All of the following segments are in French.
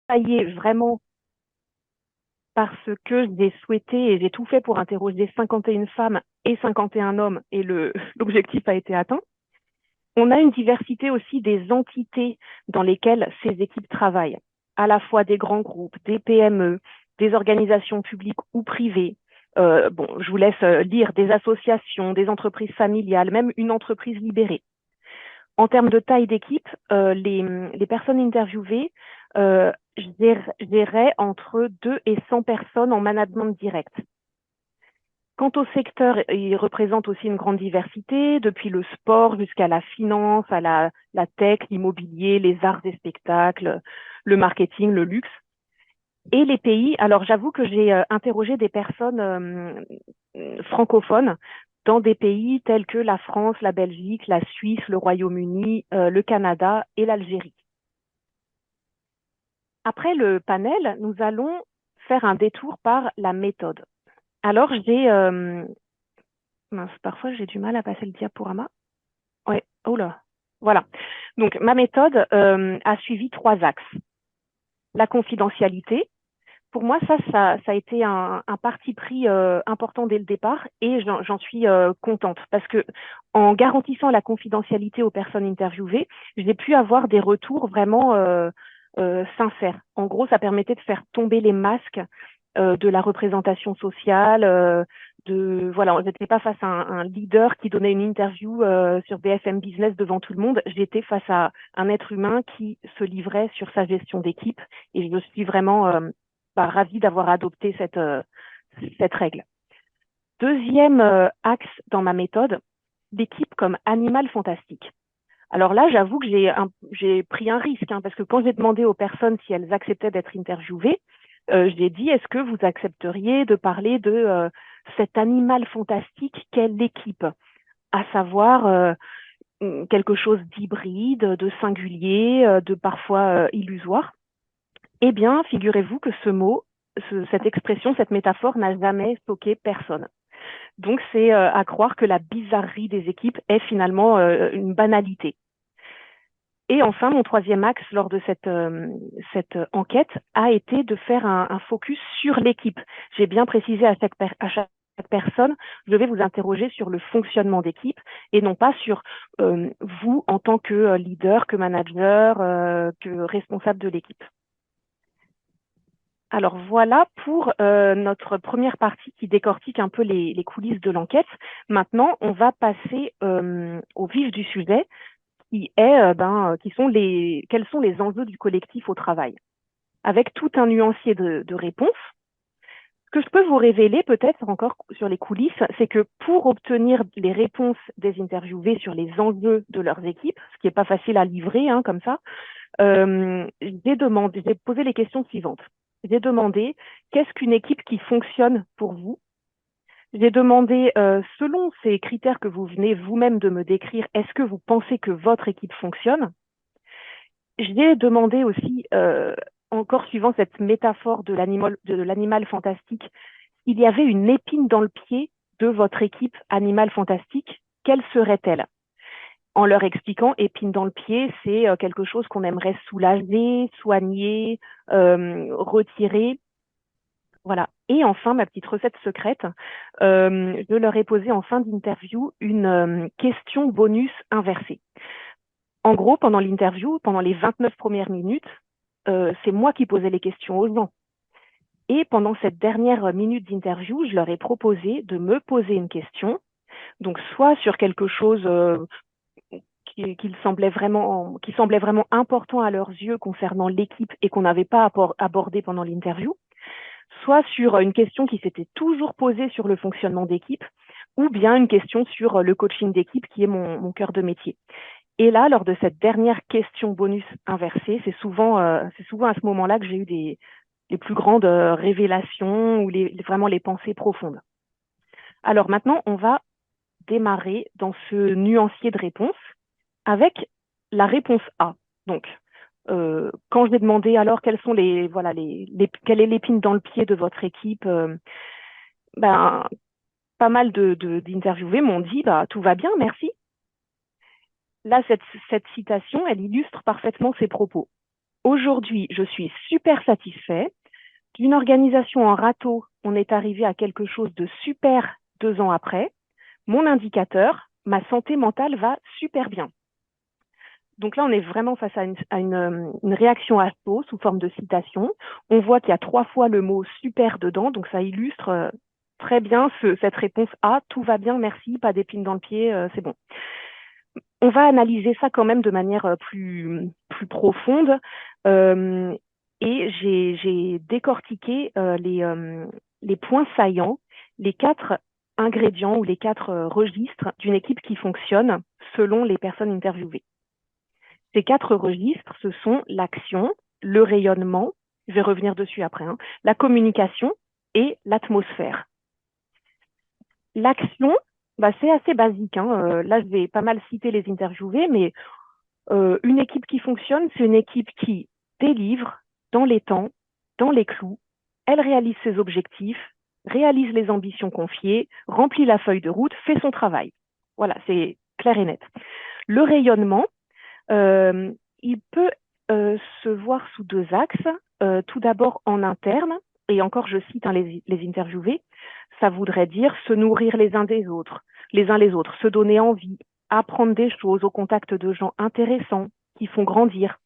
travaillé vraiment parce que j'ai souhaité et j'ai tout fait pour interroger 51 femmes et 51 hommes et l'objectif a été atteint. On a une diversité aussi des entités dans lesquelles ces équipes travaillent, à la fois des grands groupes, des PME, des organisations publiques ou privées. Bon, je vous laisse lire des associations, des entreprises familiales, même une entreprise libérée. En termes de taille d'équipe, les personnes interviewées géraient entre 2 et 100 personnes en management direct. Quant au secteur, il représente aussi une grande diversité, depuis le sport jusqu'à la finance, à la tech, l'immobilier, les arts et spectacles, le marketing, le luxe. Et les pays, alors j'avoue que j'ai interrogé des personnes francophones dans des pays tels que la France, la Belgique, la Suisse, le Royaume-Uni, le Canada et l'Algérie. Après le panel, nous allons faire un détour par la méthode. Alors mince, parfois j'ai du mal à passer le diaporama. Ouais, oh là, voilà. Donc ma méthode a suivi 3 axes. La confidentialité. Pour moi, ça a été un parti pris important dès le départ et j'en suis contente parce que en garantissant la confidentialité aux personnes interviewées, j'ai pu avoir des retours vraiment sincères. En gros, ça permettait de faire tomber les masques de la représentation sociale. Voilà, on n'était pas face à un leader qui donnait une interview sur BFM Business devant tout le monde. J'étais face à un être humain qui se livrait sur sa gestion d'équipe et je suis vraiment ravie d'avoir adopté cette règle. Deuxième axe dans ma méthode, l'équipe comme animal fantastique. Alors là, j'avoue que j'ai pris un risque, hein, parce que quand j'ai demandé aux personnes si elles acceptaient d'être interviewées, j'ai dit, est-ce que vous accepteriez de parler de cet animal fantastique qu'est l'équipe, à savoir quelque chose d'hybride, de singulier, de parfois illusoire. Eh bien, figurez-vous que ce mot, cette expression, cette métaphore n'a jamais choqué personne. Donc, c'est à croire que la bizarrerie des équipes est finalement une banalité. Et enfin, mon troisième axe lors de cette enquête a été de faire un focus sur l'équipe. J'ai bien précisé à chaque personne, je vais vous interroger sur le fonctionnement d'équipe et non pas sur vous en tant que leader, que manager, que responsable de l'équipe. Alors voilà pour notre première partie qui décortique un peu les coulisses de l'enquête. Maintenant, on va passer au vif du sujet qui est quels sont les enjeux du collectif au travail, avec tout un nuancier de réponses. Ce que je peux vous révéler peut-être encore sur les coulisses, c'est que pour obtenir les réponses des interviewés sur les enjeux de leurs équipes, ce qui n'est pas facile à livrer comme ça, j'ai posé les questions suivantes. J'ai demandé qu'est-ce qu'une équipe qui fonctionne pour vous? J'ai demandé, selon ces critères que vous venez vous-même de me décrire, est-ce que vous pensez que votre équipe fonctionne? J'ai demandé aussi, encore suivant cette métaphore de l'animal fantastique, il y avait une épine dans le pied de votre équipe animal fantastique, quelle serait-elle? En leur expliquant, épine dans le pied, c'est quelque chose qu'on aimerait soulager, soigner, retirer. Voilà. Et enfin, ma petite recette secrète, je leur ai posé en fin d'interview une question bonus inversée. En gros, pendant l'interview, pendant les 29 premières minutes, c'est moi qui posais les questions aux gens. Et pendant cette dernière minute d'interview, je leur ai proposé de me poser une question, donc soit sur quelque chose qui semblait vraiment important à leurs yeux concernant l'équipe et qu'on n'avait pas abordé pendant l'interview, soit sur une question qui s'était toujours posée sur le fonctionnement d'équipe, ou bien une question sur le coaching d'équipe qui est mon cœur de métier. Et là, lors de cette dernière question bonus inversée, c'est souvent à ce moment-là que j'ai eu les plus grandes révélations ou vraiment les pensées profondes. Alors maintenant, on va démarrer dans ce nuancier de réponse avec la réponse A. Donc, quand je vais demander alors quelles sont quelle est l'épine dans le pied de votre équipe, ben, pas mal d'interviewés m'ont dit tout va bien, merci. Là, cette citation, elle illustre parfaitement ces propos. Aujourd'hui, je suis super satisfait. D'une organisation en râteau, on est arrivé à quelque chose de super 2 ans après. Mon indicateur, ma santé mentale va super bien. Donc là, on est vraiment face à une réaction à chaud sous forme de citation. On voit qu'il y a 3 fois le mot super dedans, donc ça illustre très bien cette réponse A, tout va bien, merci, pas d'épines dans le pied, c'est bon. On va analyser ça quand même de manière plus profonde. Et j'ai décortiqué les points saillants, les 4 ingrédients ou les 4 registres d'une équipe qui fonctionne selon les personnes interviewées. Ces 4 registres, ce sont l'action, le rayonnement, je vais revenir dessus après, hein, la communication et l'atmosphère. L'action, bah, c'est assez basique, hein. Là, je vais pas mal citer les interviewés, mais une équipe qui fonctionne, c'est une équipe qui délivre dans les temps, dans les clous, elle réalise ses objectifs, réalise les ambitions confiées, remplit la feuille de route, fait son travail. Voilà, c'est clair et net. Le rayonnement, euh, il peut se voir sous 2 axes. Tout d'abord en interne, et encore je cite hein, les interviewés, ça voudrait dire se nourrir les uns des autres, les uns les autres, se donner envie, apprendre des choses au contact de gens intéressants qui font grandir.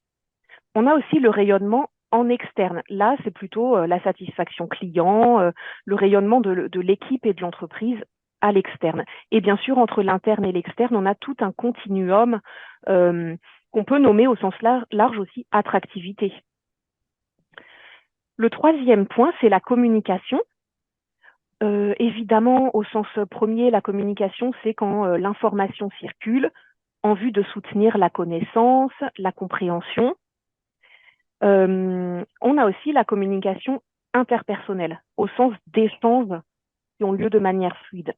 On a aussi le rayonnement en externe. Là, c'est plutôt la satisfaction client, le rayonnement de l'équipe et de l'entreprise à l'externe. Et bien sûr, entre l'interne et l'externe, on a tout un continuum qu'on peut nommer au sens large aussi attractivité. Le 3e point, c'est la communication. Évidemment, au sens premier, la communication, c'est quand l'information circule en vue de soutenir la connaissance, la compréhension. On a aussi la communication interpersonnelle, au sens d'échanges qui ont lieu de manière fluide.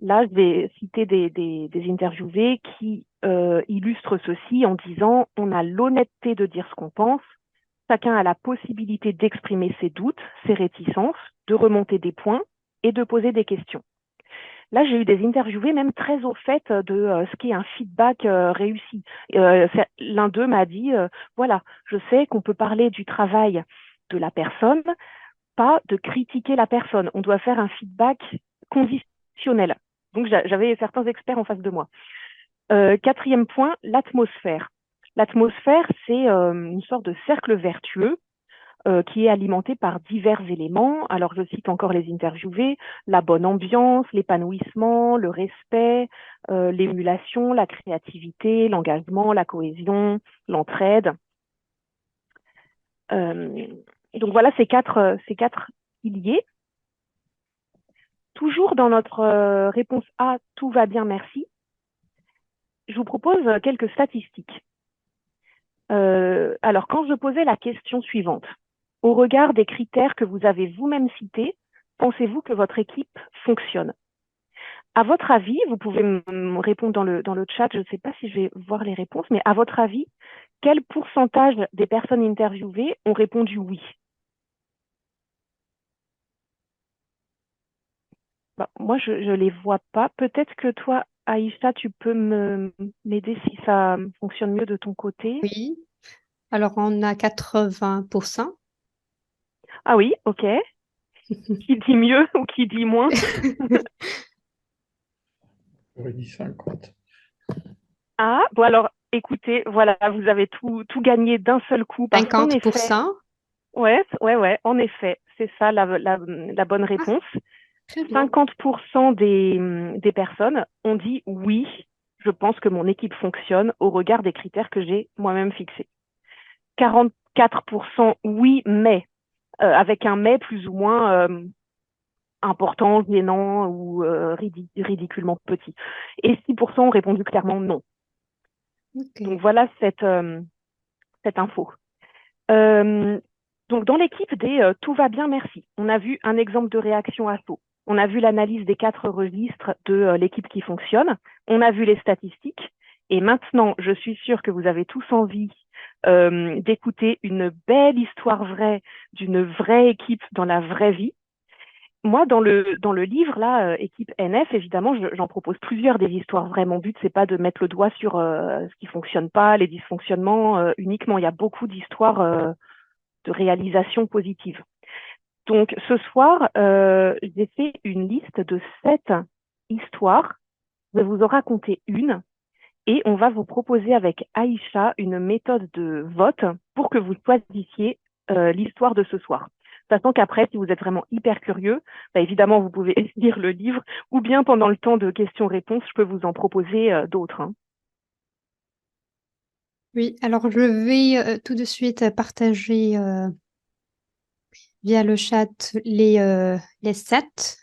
Là, je vais citer des interviewés qui illustrent ceci en disant « on a l'honnêteté de dire ce qu'on pense, chacun a la possibilité d'exprimer ses doutes, ses réticences, de remonter des points et de poser des questions. » Là, j'ai eu des interviewés même très au fait de ce qu'est un feedback réussi. L'un d'eux m'a dit, voilà, je sais qu'on peut parler du travail de la personne, pas de critiquer la personne. On doit faire un feedback conditionnel. Donc, j'avais certains experts en face de moi. 4e point, l'atmosphère. L'atmosphère, c'est une sorte de cercle vertueux qui est alimenté par divers éléments. Alors, je cite encore les interviewés, la bonne ambiance, l'épanouissement, le respect, l'émulation, la créativité, l'engagement, la cohésion, l'entraide. Donc voilà ces quatre piliers. Toujours dans notre réponse A, tout va bien, merci. Je vous propose quelques statistiques. Alors, quand je posais la question suivante, au regard des critères que vous avez vous-même cités, pensez-vous que votre équipe fonctionne? À votre avis, vous pouvez me répondre dans le chat, je ne sais pas si je vais voir les réponses, mais à votre avis, quel pourcentage des personnes interviewées ont répondu oui? Bon, moi, je ne les vois pas. Peut-être que toi, Aïcha, tu peux m'aider si ça fonctionne mieux de ton côté. Oui, alors on a 80%. Ah oui, ok. Qui dit mieux ou qui dit moins? J'aurais dit 50. Ah, bon alors, écoutez, voilà, vous avez tout gagné d'un seul coup parce qu'en effet, 50%. ouais, en effet, c'est ça la bonne Ah, réponse. très bien. 50% des personnes ont dit oui, je pense que mon équipe fonctionne au regard des critères que j'ai moi-même fixés. 44% oui, mais, avec un mais plus ou moins important, gênant ou ridiculement petit. Et 6% ont répondu clairement non. Donc Ok. voilà cette info. Euh, donc, dans l'équipe des tout va bien, merci, on a vu un exemple de réaction à chaud. On a vu l'analyse des 4 registres de l'équipe qui fonctionne. On a vu les statistiques. Et maintenant, je suis sûre que vous avez tous envie d'écouter une belle histoire vraie d'une vraie équipe dans la vraie vie. Moi, dans le livre, là, équipe NF, évidemment, j'en propose plusieurs des histoires. Vraiment, but, c'est pas de mettre le doigt sur ce qui fonctionne pas, les dysfonctionnements uniquement. Il y a beaucoup d'histoires de réalisation positive. Donc, ce soir, j'ai fait une liste de 7 histoires. Je vais vous en raconter une et on va vous proposer avec Aïcha une méthode de vote pour que vous choisissiez l'histoire de ce soir. Sachant qu'après, si vous êtes vraiment hyper curieux, bah, évidemment, vous pouvez lire le livre ou bien pendant le temps de questions-réponses, je peux vous en proposer d'autres, hein. Oui, alors je vais tout de suite partager via le chat les sept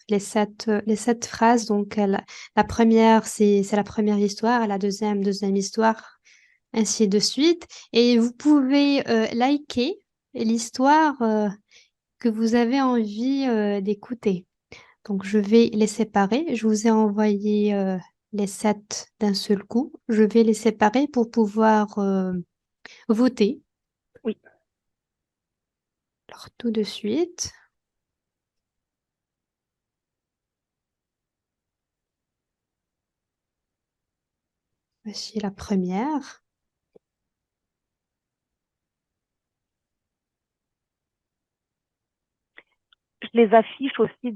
phrases. Donc, la première, c'est la première histoire, la deuxième histoire, ainsi de suite. Et vous pouvez liker l'histoire que vous avez envie d'écouter. Donc, je vais les séparer. Je vous ai envoyé les sept d'un seul coup. Je vais les séparer pour pouvoir voter. Oui, Alors, tout de suite. Voici la première. je les affiche aussi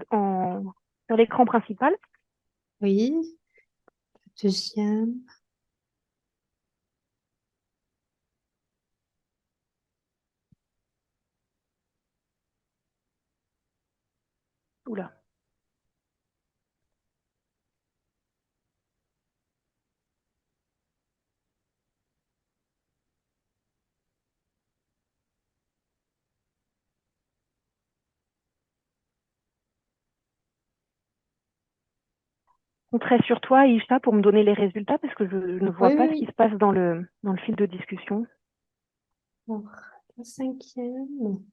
sur l'écran principal. Oui. Deuxième. Oula. Compterai sur toi, Aïcha, pour me donner les résultats parce que je ne vois Oui, oui, pas ce qui oui. se passe dans le fil de discussion. Alors, la cinquième.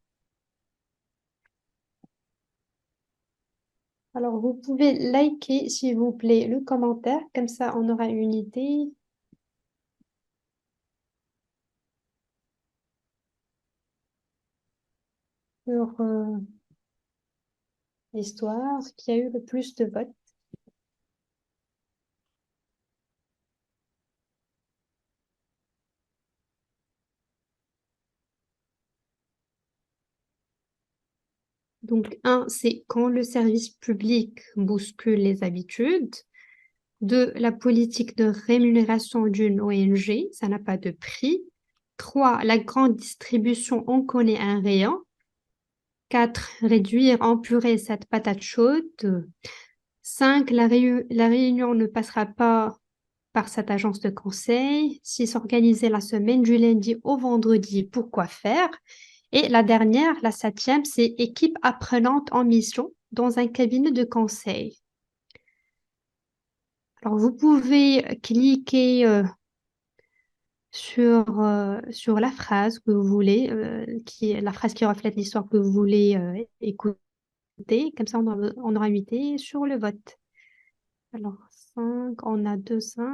Alors, vous pouvez liker, s'il vous plaît, le commentaire. Comme ça, on aura une idée sur l'histoire qui a eu le plus de votes. Donc, un, c'est quand le service public bouscule les habitudes. Deux, la politique de rémunération d'une ONG, ça n'a pas de prix. Trois, la grande distribution, on connaît un rayon. Quatre, réduire en purée cette patate chaude. Cinq, la réunion ne passera pas par cette agence de conseil. Six, organiser la semaine du lundi au vendredi, pourquoi faire? Et la dernière, la septième, c'est équipe apprenante en mission dans un cabinet de conseil. Alors, vous pouvez cliquer sur la phrase que vous voulez, la phrase qui reflète l'histoire que vous voulez écouter. Comme ça, on aura une idée sur le vote. Alors, 5, on a 2, 5.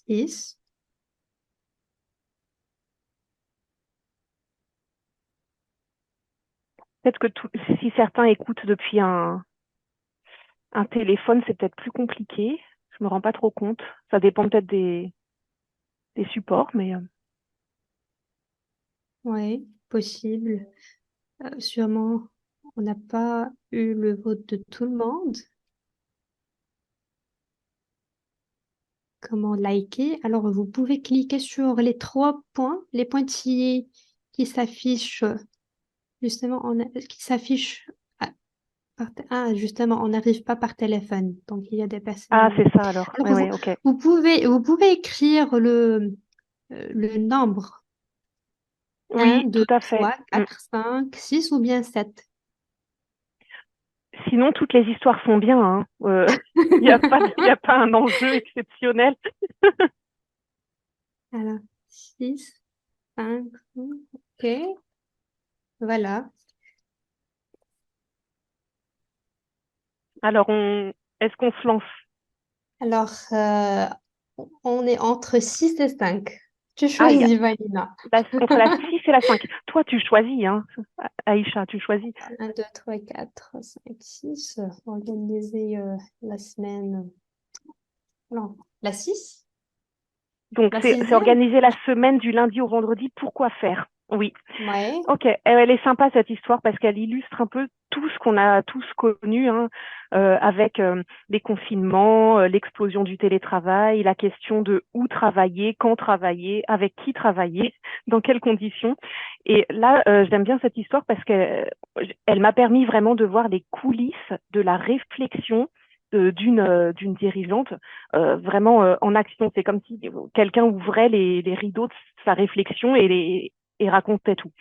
6. Peut-être que si certains écoutent depuis un téléphone, c'est peut-être plus compliqué. Je me rends pas trop compte. Ça dépend peut-être des supports, mais Oui, possible. Sûrement, on n'a pas eu le vote de tout le monde. Comment liker? Alors, vous pouvez cliquer sur les 3 points, les pointillés qui s'affichent, justement, qui s'affichent. Justement, on n'arrive pas par téléphone. Donc, il y a des ah, personnes. c'est ça alors. Alors, Oui, oui, ok. vous pouvez écrire le nombre Un, Oui, deux, tout à fait. trois, quatre, 5, 6 ou bien 7. Sinon, toutes les histoires sont bien, hein. Il n'y a pas, il y a pas un enjeu exceptionnel. Alors, 6, 5, ok, voilà. Alors, est-ce qu'on se lance? Alors, on est entre 6 et 5. Tu Aïe, choisis, Valina. entre la 6 et la 5. Toi, tu choisis, hein. Aïcha, tu choisis. 1, 2, 3, 4, 5, 6. Organiser la semaine. Non, la 6. Donc, La c'est sixième. organiser la semaine du lundi au vendredi. Pourquoi faire? Oui. Ouais. Ok, elle est sympa cette histoire parce qu'elle illustre un peu tout ce qu'on a tous connu, hein, avec les confinements, l'explosion du télétravail, la question de où travailler, quand travailler, avec qui travailler, dans quelles conditions. Et là, j'aime bien cette histoire parce qu'elle elle m'a permis vraiment de voir les coulisses de la réflexion d'une dirigeante vraiment en action. C'est comme si quelqu'un ouvrait les rideaux de sa réflexion et racontait tout.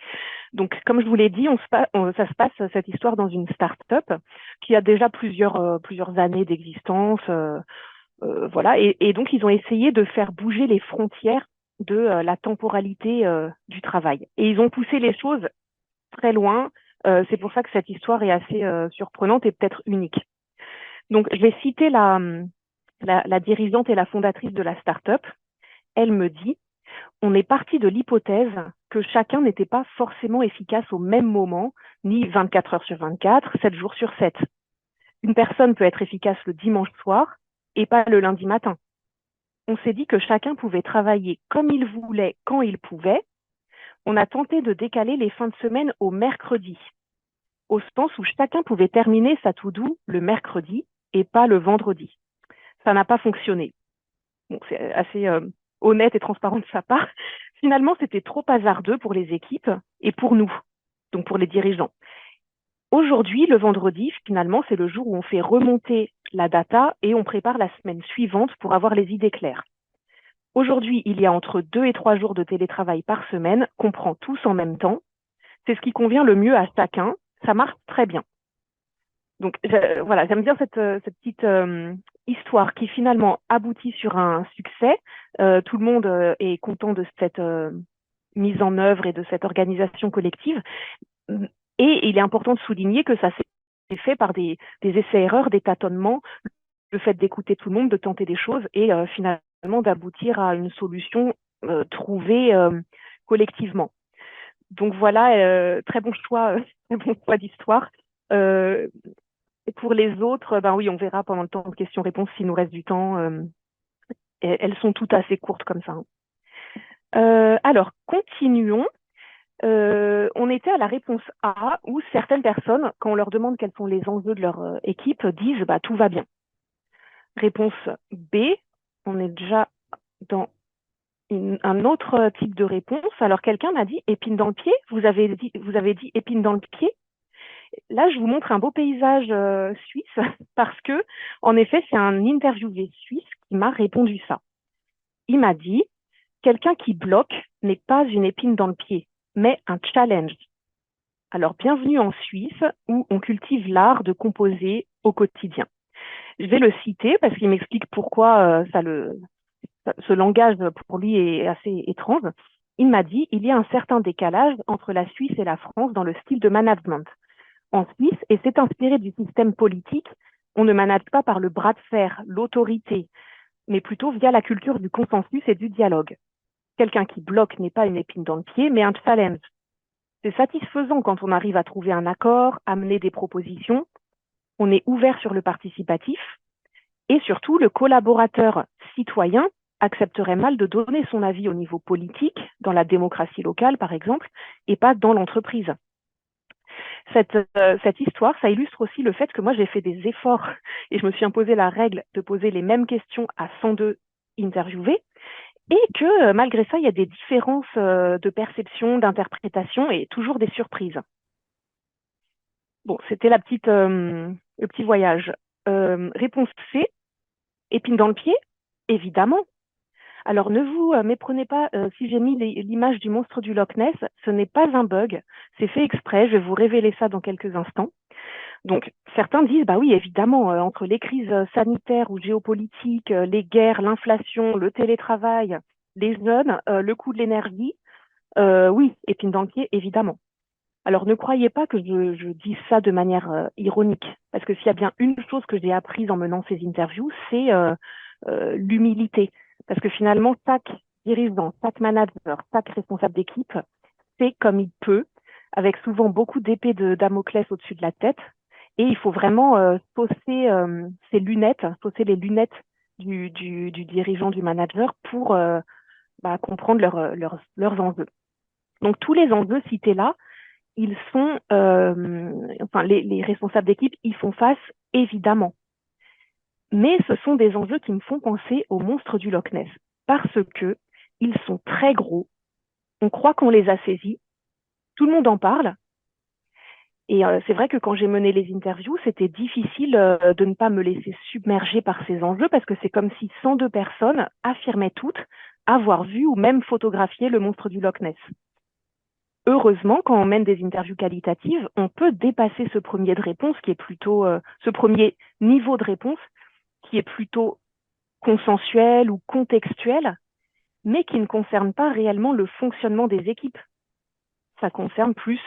Donc, comme je vous l'ai dit, ça se passe cette histoire dans une start-up qui a déjà plusieurs années d'existence, voilà. Et donc, ils ont essayé de faire bouger les frontières de la temporalité du travail. Et ils ont poussé les choses très loin. C'est pour ça que cette histoire est assez surprenante et peut-être unique. Donc, je vais citer la dirigeante et la fondatrice de la start-up. Elle me dit: on est parti de l'hypothèse que chacun n'était pas forcément efficace au même moment, ni 24 heures sur 24, 7 jours sur 7. Une personne peut être efficace le dimanche soir et pas le lundi matin. On s'est dit que chacun pouvait travailler comme il voulait, quand il pouvait. On a tenté de décaler les fins de semaine au mercredi, au sens où chacun pouvait terminer sa to-do le mercredi et pas le vendredi. Ça n'a pas fonctionné. Bon, c'est assez honnête et transparent de sa part. Finalement, c'était trop hasardeux pour les équipes et pour nous, donc pour les dirigeants. Aujourd'hui, le vendredi, finalement, c'est le jour où on fait remonter la data et on prépare la semaine suivante pour avoir les idées claires. Aujourd'hui, il y a entre 2 et 3 jours de télétravail par semaine qu'on prend tous en même temps. C'est ce qui convient le mieux à chacun. Ça marche très bien. Donc voilà, j'aime bien cette petite histoire qui finalement aboutit sur un succès. Tout le monde est content de cette mise en œuvre et de cette organisation collective. Et il est important de souligner que ça s'est fait par des essais-erreurs, des tâtonnements, le fait d'écouter tout le monde, de tenter des choses et finalement d'aboutir à une solution trouvée collectivement. Donc voilà, très bon choix, très bon choix d'histoire. Euh, et pour les autres, ben oui, on verra pendant le temps de questions-réponses s'il nous reste du temps. Elles sont toutes assez courtes comme ça, hein. Alors, continuons. On était à la réponse A, où certaines personnes, quand on leur demande quels sont les enjeux de leur équipe, disent bah, tout va bien. Réponse B, on est déjà dans un autre type de réponse. Alors, quelqu'un m'a dit épine dans le pied. Vous avez dit épine dans le pied. Là, je vous montre un beau paysage suisse parce que, en effet, c'est un interviewé suisse qui m'a répondu ça. Il m'a dit: quelqu'un qui bloque n'est pas une épine dans le pied, mais un challenge. Alors, bienvenue en Suisse où on cultive l'art de composer au quotidien. Je vais le citer parce qu'il m'explique pourquoi ce langage pour lui est assez étrange. Il m'a dit: il y a un certain décalage entre la Suisse et la France dans le style de management. En Suisse, et c'est inspiré du système politique, on ne manage pas par le bras de fer, l'autorité, mais plutôt via la culture du consensus et du dialogue. Quelqu'un qui bloque n'est pas une épine dans le pied, mais un challenge. C'est satisfaisant quand on arrive à trouver un accord, amener des propositions. On est ouvert sur le participatif et surtout le collaborateur citoyen accepterait mal de donner son avis au niveau politique, dans la démocratie locale par exemple, et pas dans l'entreprise. Cette histoire, ça illustre aussi le fait que moi, j'ai fait des efforts et je me suis imposé la règle de poser les mêmes questions à 102 interviewés et que malgré ça, il y a des différences de perception, d'interprétation et toujours des surprises. Bon, c'était le petit voyage. Réponse C, épine dans le pied, évidemment. Alors, ne vous méprenez pas, si j'ai mis l'image du monstre du Loch Ness, ce n'est pas un bug, c'est fait exprès, je vais vous révéler ça dans quelques instants. Donc, certains disent, bah oui, évidemment, entre les crises sanitaires ou géopolitiques, les guerres, l'inflation, le télétravail, les jeunes, le coût de l'énergie, oui, épine dans le pied, évidemment. Alors, ne croyez pas que je dis ça de manière ironique, parce que s'il y a bien une chose que j'ai apprise en menant ces interviews, c'est l'humilité. Parce que finalement, chaque dirigeant, chaque manager, chaque responsable d'équipe fait comme il peut, avec souvent beaucoup d'épées de Damoclès au-dessus de la tête. Et il faut vraiment fausser ses lunettes, fausser les lunettes du dirigeant, du manager pour comprendre leurs enjeux. Donc, tous les enjeux cités là, ils sont, les responsables d'équipe, ils font face évidemment. Mais ce sont des enjeux qui me font penser au monstre du Loch Ness parce que ils sont très gros. On croit qu'on les a saisis. Tout le monde en parle. Et c'est vrai que quand j'ai mené les interviews, c'était difficile de ne pas me laisser submerger par ces enjeux parce que c'est comme si 102 personnes affirmaient toutes avoir vu ou même photographié le monstre du Loch Ness. Heureusement, quand on mène des interviews qualitatives, on peut dépasser ce premier de réponse qui est plutôt ce premier niveau de réponse qui est plutôt consensuel ou contextuel, mais qui ne concerne pas réellement le fonctionnement des équipes. Ça concerne plus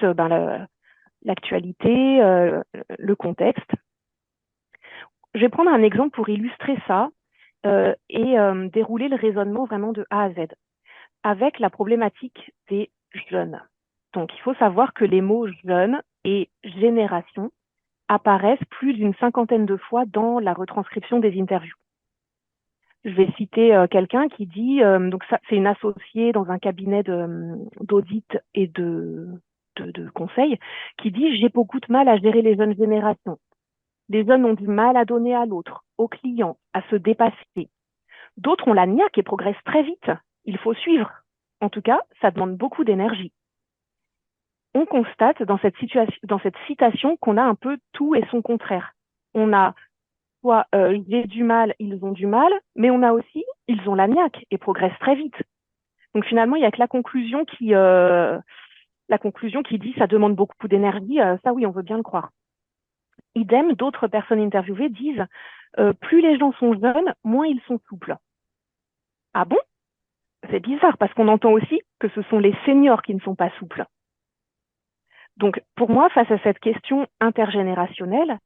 l'actualité, le contexte. Je vais prendre un exemple pour illustrer ça et dérouler le raisonnement vraiment de A à Z avec la problématique des jeunes. Donc, il faut savoir que les mots jeunes et génération apparaissent plus d'une cinquantaine de fois dans la retranscription des interviews. Je vais citer quelqu'un qui dit, donc ça, c'est une associée dans un cabinet d'audit et de conseil, qui dit « J'ai beaucoup de mal à gérer les jeunes générations. Les jeunes ont du mal à donner à l'autre, aux clients, à se dépasser. D'autres ont la niaque et progressent très vite. Il faut suivre. En tout cas, ça demande beaucoup d'énergie. » On constate dans cette citation qu'on a un peu tout et son contraire. On a soit j'ai du mal, ils ont du mal, mais on a aussi ils ont la niaque et progressent très vite. Donc finalement, il n'y a que la conclusion qui dit ça demande beaucoup d'énergie. Ça oui, on veut bien le croire. Idem, d'autres personnes interviewées disent plus les gens sont jeunes, moins ils sont souples. Ah bon? C'est bizarre parce qu'on entend aussi que ce sont les seniors qui ne sont pas souples. Donc pour moi, face à cette question intergénérationnelle,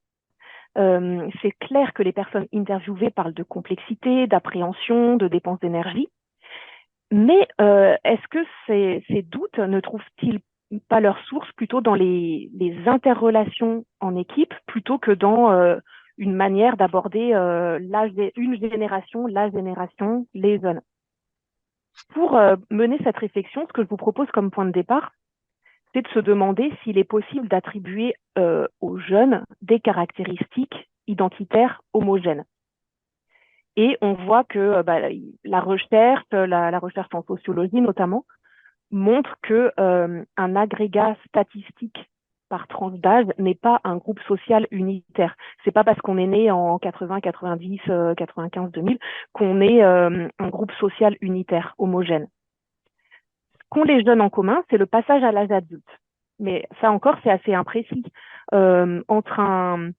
c'est clair que les personnes interviewées parlent de complexité, d'appréhension, de dépenses d'énergie. Mais est-ce que ces doutes ne trouvent-ils pas leur source plutôt dans les interrelations en équipe plutôt que dans une manière d'aborder une génération, la génération, les jeunes? Pour mener cette réflexion, ce que je vous propose comme point de départ, c'est de se demander s'il est possible d'attribuer aux jeunes des caractéristiques identitaires homogènes. Et on voit que la recherche en sociologie notamment, montre que un agrégat statistique par tranche d'âge n'est pas un groupe social unitaire. C'est pas parce qu'on est né en 80, 90, 95, 2000 qu'on est un groupe social unitaire, homogène. Ce qu'ont les jeunes en commun, c'est le passage à l'âge adulte. Mais ça encore, c'est assez imprécis. Entre un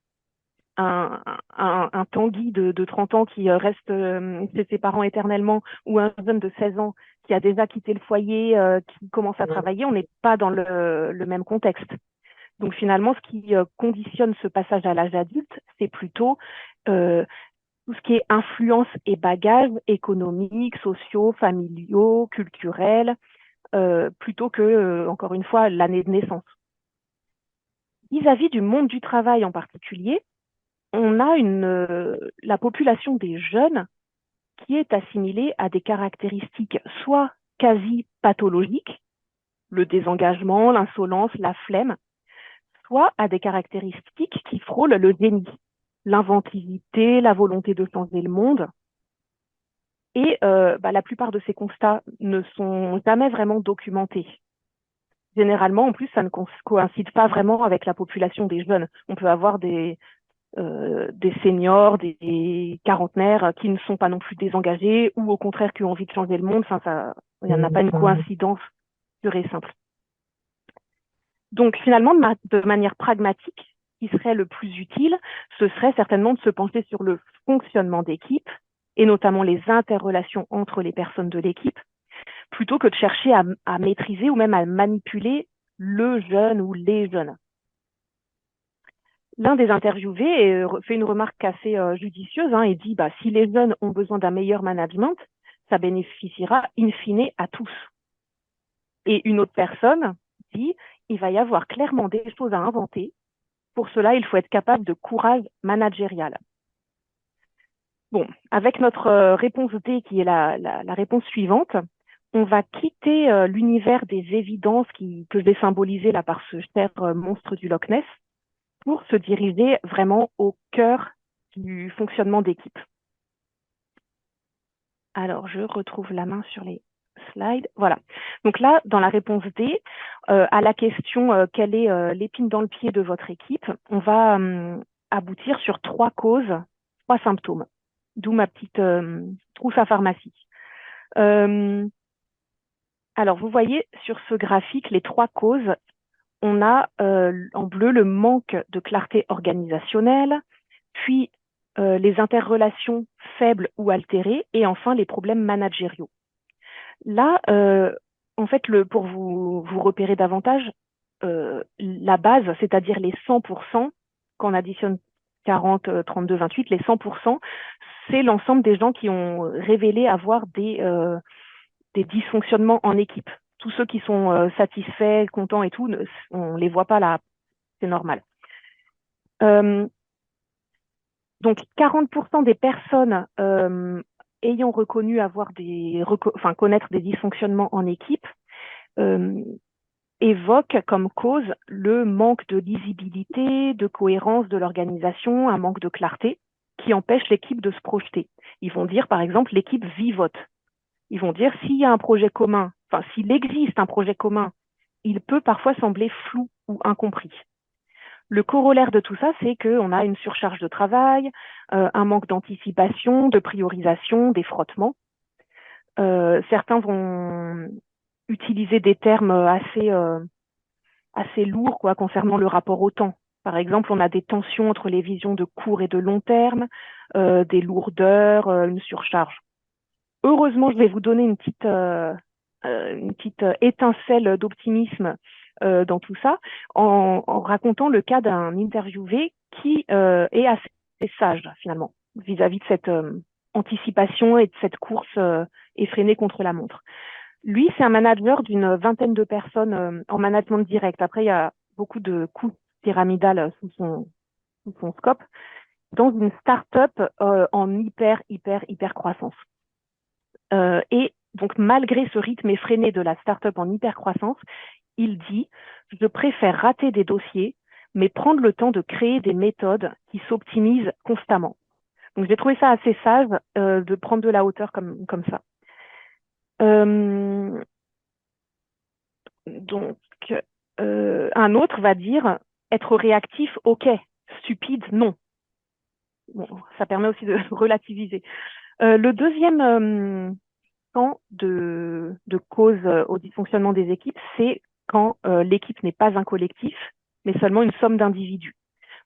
Tanguy de 30 ans qui reste chez ses parents éternellement ou un jeune de 16 ans qui a déjà quitté le foyer, qui commence à travailler, on n'est pas dans le même contexte. Donc finalement, ce qui conditionne ce passage à l'âge adulte, c'est plutôt tout ce qui est influence et bagages économiques, sociaux, familiaux, culturels, plutôt que, encore une fois, l'année de naissance. Vis-à-vis du monde du travail en particulier, on a la population des jeunes qui est assimilée à des caractéristiques soit quasi pathologiques, le désengagement, l'insolence, la flemme, soit à des caractéristiques qui frôlent le déni, l'inventivité, la volonté de changer le monde. Et la plupart de ces constats ne sont jamais vraiment documentés. Généralement, en plus, ça ne coïncide pas vraiment avec la population des jeunes. On peut avoir des des seniors, des quarantenaires qui ne sont pas non plus désengagés ou au contraire qui ont envie de changer le monde. Enfin, il n'y en a pas une coïncidence pure et simple. Donc finalement, de manière pragmatique, ce qui serait le plus utile, ce serait certainement de se pencher sur le fonctionnement d'équipe et notamment les interrelations entre les personnes de l'équipe, plutôt que de chercher à maîtriser ou même à manipuler le jeune ou les jeunes. L'un des interviewés fait une remarque assez judicieuse et dit si les jeunes ont besoin d'un meilleur management, ça bénéficiera in fine à tous. Et une autre personne dit il va y avoir clairement des choses à inventer. Pour cela, il faut être capable de courage managérial. Bon, avec notre réponse D qui est la réponse suivante, on va quitter l'univers des évidences que je vais symboliser là par ce cher monstre du Loch Ness pour se diriger vraiment au cœur du fonctionnement d'équipe. Alors, je retrouve la main sur les slides. Voilà. Donc là, dans la réponse D, à la question quelle est l'épine dans le pied de votre équipe, on va aboutir sur 3 causes, 3 symptômes. D'où ma petite trousse à pharmacie. Alors, vous voyez sur ce graphique les 3 causes. On a en bleu le manque de clarté organisationnelle, puis les interrelations faibles ou altérées, et enfin les problèmes managériaux. Là, en fait, pour vous repérer davantage, la base, c'est-à-dire les 100%, quand on additionne 40, 32, 28, les 100%, c'est l'ensemble des gens qui ont révélé avoir des dysfonctionnements en équipe. Tous ceux qui sont satisfaits, contents et tout, on ne les voit pas là, c'est normal. Donc, 40% des personnes ayant reconnu connaître des dysfonctionnements en équipe évoquent comme cause le manque de lisibilité, de cohérence de l'organisation, un manque de clarté qui empêche l'équipe de se projeter. Ils vont dire, par exemple, l'équipe vivote. Ils vont dire, s'il y a un projet commun, s'il existe un projet commun, il peut parfois sembler flou ou incompris. Le corollaire de tout ça, c'est qu'on a une surcharge de travail, un manque d'anticipation, de priorisation, des frottements. Certains vont utiliser des termes assez lourds concernant le rapport au temps. Par exemple, on a des tensions entre les visions de court et de long terme, des lourdeurs, une surcharge. Heureusement, je vais vous donner une petite étincelle d'optimisme dans tout ça, en racontant le cas d'un interviewé qui est assez sage, finalement, vis-à-vis de cette anticipation et de cette course effrénée contre la montre. Lui, c'est un manager d'une vingtaine de personnes en management direct. Après, il y a beaucoup de coups pyramidales sous son scope, dans une start-up en hyper croissance. Et donc, malgré ce rythme effréné de la start-up en hyper croissance, il dit « Je préfère rater des dossiers, mais prendre le temps de créer des méthodes qui s'optimisent constamment. » Donc, j'ai trouvé ça assez sage de prendre de la hauteur comme ça. Donc, un autre va dire « Être réactif, ok. Stupide, non. » Bon, ça permet aussi de relativiser. Le deuxième camp de cause au dysfonctionnement des équipes, c'est quand l'équipe n'est pas un collectif, mais seulement une somme d'individus.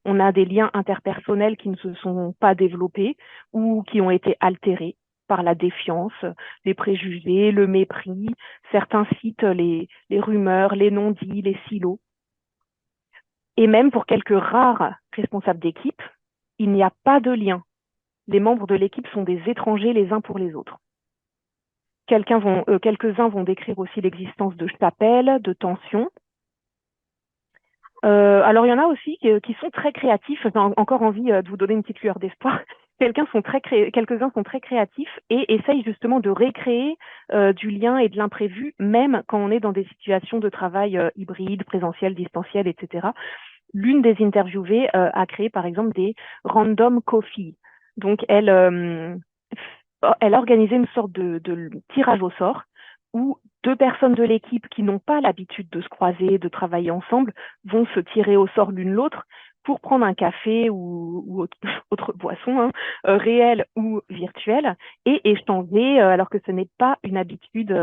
On a des liens interpersonnels qui ne se sont pas développés ou qui ont été altérés par la défiance, les préjugés, le mépris. Certains citent les rumeurs, les non-dits, les silos. Et même pour quelques rares responsables d'équipe, il n'y a pas de lien. Les membres de l'équipe sont des étrangers les uns pour les autres. Quelques-uns vont décrire aussi l'existence de chapelles, de tensions. Alors, il y en a aussi qui sont très créatifs. J'ai encore envie de vous donner une petite lueur d'espoir. Quelques-uns sont très créatifs et essayent justement de recréer du lien et de l'imprévu, même quand on est dans des situations de travail hybrides, présentiel, distanciel, etc. L'une des interviewées a créé, par exemple, des random coffee. Donc, elle a organisé une sorte de tirage au sort où 2 personnes de l'équipe qui n'ont pas l'habitude de se croiser, de travailler ensemble, vont se tirer au sort l'une l'autre pour prendre un café ou autre boisson, hein, réelle ou virtuelle, et échanger alors que ce n'est pas une habitude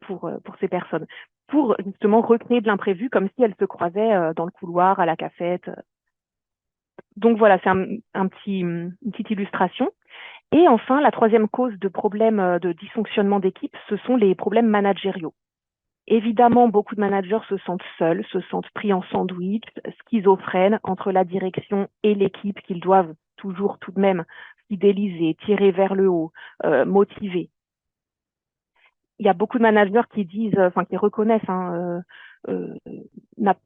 pour ces personnes, pour justement recréer de l'imprévu comme si elles se croisaient dans le couloir, à la cafette. Donc voilà, c'est une petite illustration. Et enfin, la troisième cause de problèmes de dysfonctionnement d'équipe, ce sont les problèmes managériaux. Évidemment, beaucoup de managers se sentent seuls, se sentent pris en sandwich, schizophrènes entre la direction et l'équipe qu'ils doivent toujours tout de même fidéliser, tirer vers le haut, motiver. Il y a beaucoup de managers qui disent, enfin qui reconnaissent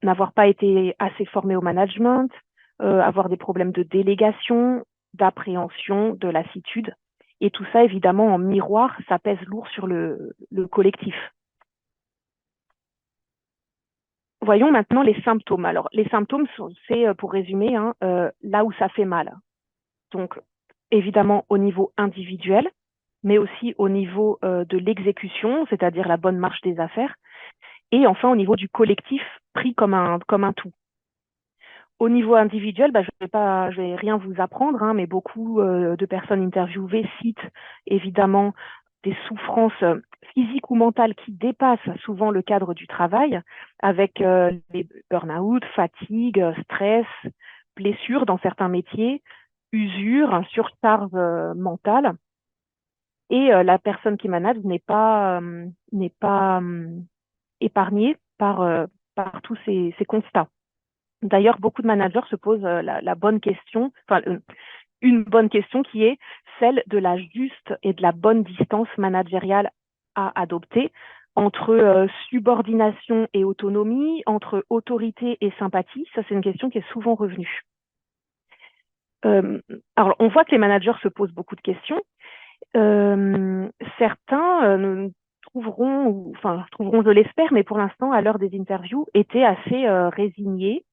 n'avoir pas été assez formés au management, avoir des problèmes de délégation, d'appréhension, de lassitude. Et tout ça, évidemment, en miroir, ça pèse lourd sur le collectif. Voyons maintenant les symptômes. Alors, les symptômes, c'est, pour résumer, là où ça fait mal. Donc, évidemment, au niveau individuel, mais aussi au niveau de l'exécution, c'est-à-dire la bonne marche des affaires, et enfin au niveau du collectif pris comme un tout. Au niveau individuel, je vais rien vous apprendre, mais beaucoup de personnes interviewées citent évidemment des souffrances physiques ou mentales qui dépassent souvent le cadre du travail, avec les burn-out, fatigue, stress, blessures dans certains métiers, usure, surcharge mentale. Et la personne qui manage n'est pas épargnée par tous ces constats. D'ailleurs, beaucoup de managers se posent la bonne question, enfin une bonne question qui est celle de la juste et de la bonne distance managériale à adopter entre subordination et autonomie, entre autorité et sympathie. Ça, c'est une question qui est souvent revenue. Alors, on voit que les managers se posent beaucoup de questions. Certains trouveront, je l'espère, mais pour l'instant, à l'heure des interviews, étaient assez résignés.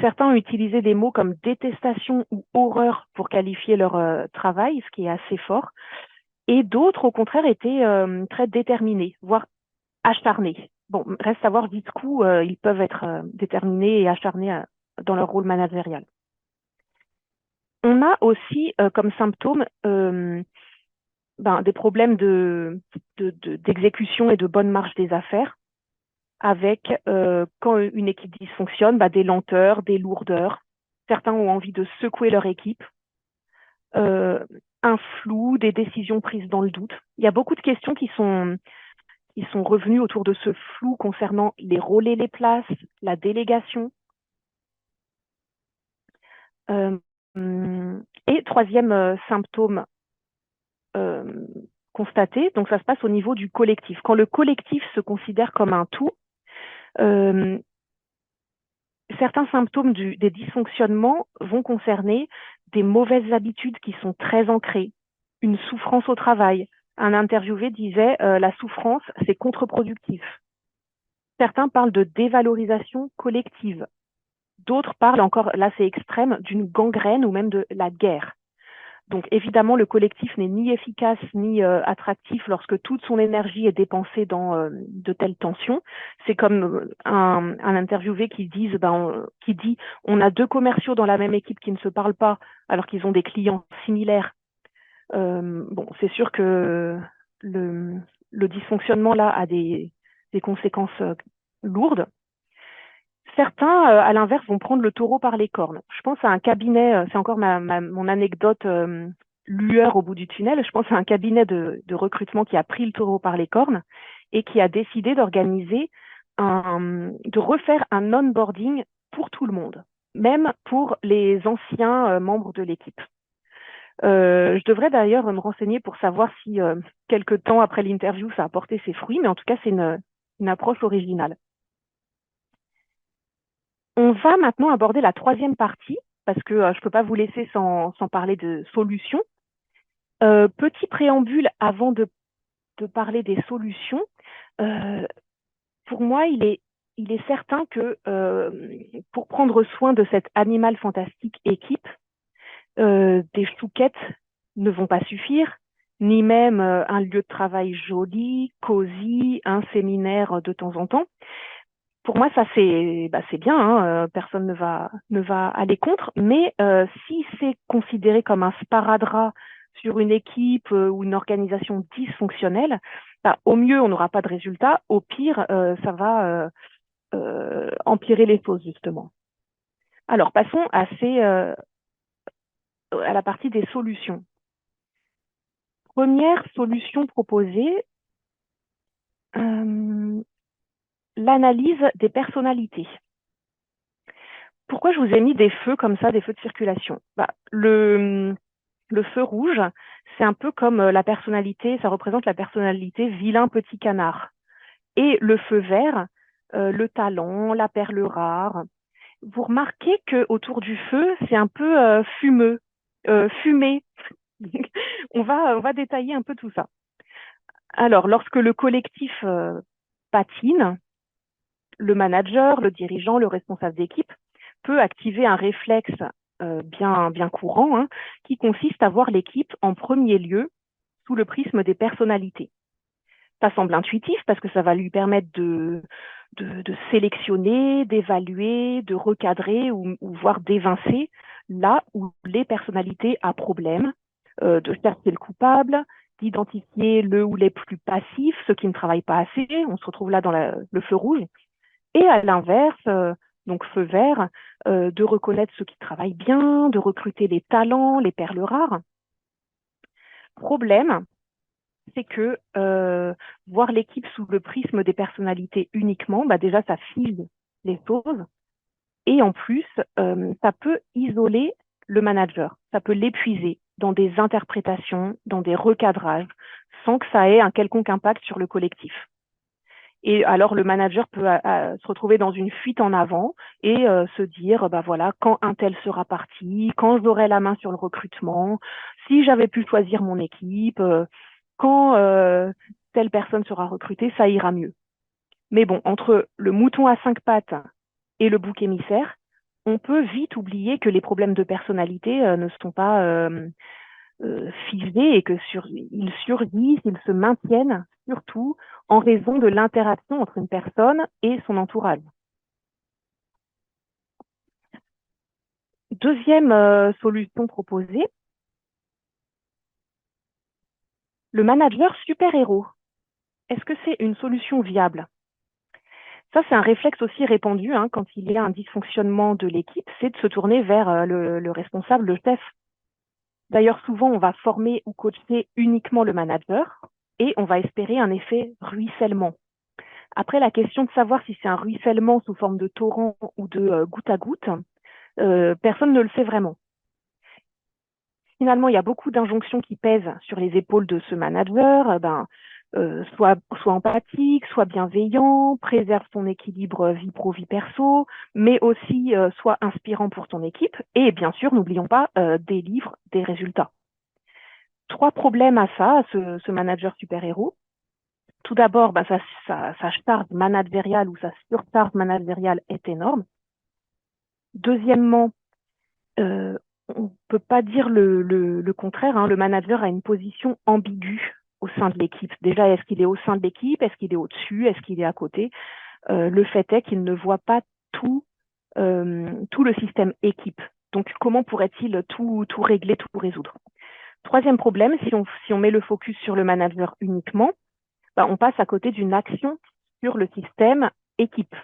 Certains ont utilisé des mots comme détestation ou horreur pour qualifier leur travail, ce qui est assez fort. Et d'autres, au contraire, étaient très déterminés, voire acharnés. Bon, reste à voir jusqu'où ils peuvent être déterminés et acharnés dans leur rôle managérial. On a aussi comme symptômes des problèmes d'exécution et de bonne marche des affaires, avec, quand une équipe dysfonctionne, des lenteurs, des lourdeurs. Certains ont envie de secouer leur équipe, un flou, des décisions prises dans le doute. Il y a beaucoup de questions qui sont revenues autour de ce flou concernant les rôles et les places, la délégation. Et troisième symptôme constaté, donc ça se passe au niveau du collectif. Quand le collectif se considère comme un tout, certains symptômes des dysfonctionnements vont concerner des mauvaises habitudes qui sont très ancrées, une souffrance au travail. Un interviewé disait la souffrance, c'est contre-productif. Certains parlent de dévalorisation collective. D'autres parlent encore, là c'est extrême, d'une gangrène ou même de la guerre. Donc évidemment, le collectif n'est ni efficace ni attractif lorsque toute son énergie est dépensée dans de telles tensions. C'est comme un interviewé qui dit on a deux commerciaux dans la même équipe qui ne se parlent pas alors qu'ils ont des clients similaires. C'est sûr que le dysfonctionnement là a des conséquences lourdes. Certains, à l'inverse, vont prendre le taureau par les cornes. Je pense à un cabinet, c'est encore mon anecdote lueur au bout du tunnel. Je pense à un cabinet de recrutement qui a pris le taureau par les cornes et qui a décidé de refaire un onboarding pour tout le monde, même pour les anciens membres de l'équipe. Je devrais d'ailleurs me renseigner pour savoir si, quelque temps après l'interview, ça a porté ses fruits, mais en tout cas, c'est une approche originale. On va maintenant aborder la troisième partie, parce que je ne peux pas vous laisser sans parler de solutions. Petit préambule avant de parler des solutions. Pour moi, il est certain que pour prendre soin de cet animal fantastique équipe, des chouquettes ne vont pas suffire, ni même un lieu de travail joli, cosy, un séminaire de temps en temps. Pour moi, ça c'est bien, hein, personne ne va aller contre, mais si c'est considéré comme un sparadrap sur une équipe ou une organisation dysfonctionnelle, bah, au mieux on n'aura pas de résultat, au pire ça va empirer les choses justement. Alors passons à la partie des solutions. Première solution proposée, l'analyse des personnalités. Pourquoi je vous ai mis des feux comme ça, des feux de circulation? Bah, le feu rouge, c'est un peu comme la personnalité, ça représente la personnalité vilain petit canard. Et le feu vert, le talent, la perle rare. Vous remarquez que autour du feu, c'est un peu fumeux, fumé. On va détailler un peu tout ça. Alors, lorsque le collectif patine, le manager, le dirigeant, le responsable d'équipe peut activer un réflexe bien courant, hein, qui consiste à voir l'équipe en premier lieu sous le prisme des personnalités. Ça semble intuitif parce que ça va lui permettre de sélectionner, d'évaluer, de recadrer ou voire d'évincer là où les personnalités à problème, de chercher le coupable, d'identifier le ou les plus passifs, ceux qui ne travaillent pas assez, on se retrouve là dans le feu rouge, et à l'inverse, donc feu vert, de reconnaître ceux qui travaillent bien, de recruter les talents, les perles rares. Problème, c'est que voir l'équipe sous le prisme des personnalités uniquement, bah déjà ça fige les choses, et en plus, ça peut isoler le manager, ça peut l'épuiser dans des interprétations, dans des recadrages, sans que ça ait un quelconque impact sur le collectif. Et alors, le manager peut se retrouver dans une fuite en avant et se dire, bah voilà, quand un tel sera parti, quand j'aurai la main sur le recrutement, si j'avais pu choisir mon équipe, quand telle personne sera recrutée, ça ira mieux. Mais bon, entre le mouton à 5 pattes et le bouc émissaire, on peut vite oublier que les problèmes de personnalité ne sont pas figés et que ils survivent, ils se maintiennent surtout en raison de l'interaction entre une personne et son entourage. Deuxième solution proposée, le manager super-héros. Est-ce que c'est une solution viable? Ça, c'est un réflexe aussi répandu hein, quand il y a un dysfonctionnement de l'équipe, c'est de se tourner vers le responsable, le chef. D'ailleurs, souvent, on va former ou coacher uniquement le manager et on va espérer un effet ruissellement. Après, la question de savoir si c'est un ruissellement sous forme de torrent ou de goutte à goutte, personne ne le sait vraiment. Finalement, il y a beaucoup d'injonctions qui pèsent sur les épaules de ce manager. Soit empathique, soit bienveillant, préserve son équilibre vie pro, vie perso, mais aussi soit inspirant pour ton équipe. Et bien sûr, n'oublions pas, délivre des résultats. 3 problèmes à ça, à ce manager super-héros. Tout d'abord, sa charge managériale ou sa surcharge managériale est énorme. Deuxièmement, on ne peut pas dire le contraire. Hein. Le manager a une position ambiguë au sein de l'équipe. Déjà, est-ce qu'il est au sein de l'équipe? Est-ce qu'il est au-dessus? Est-ce qu'il est à côté? Le fait est qu'il ne voit pas tout le système équipe. Donc, comment pourrait-il tout régler, tout résoudre? Troisième problème, si on met le focus sur le manager uniquement, on passe à côté d'une action sur le système équipe.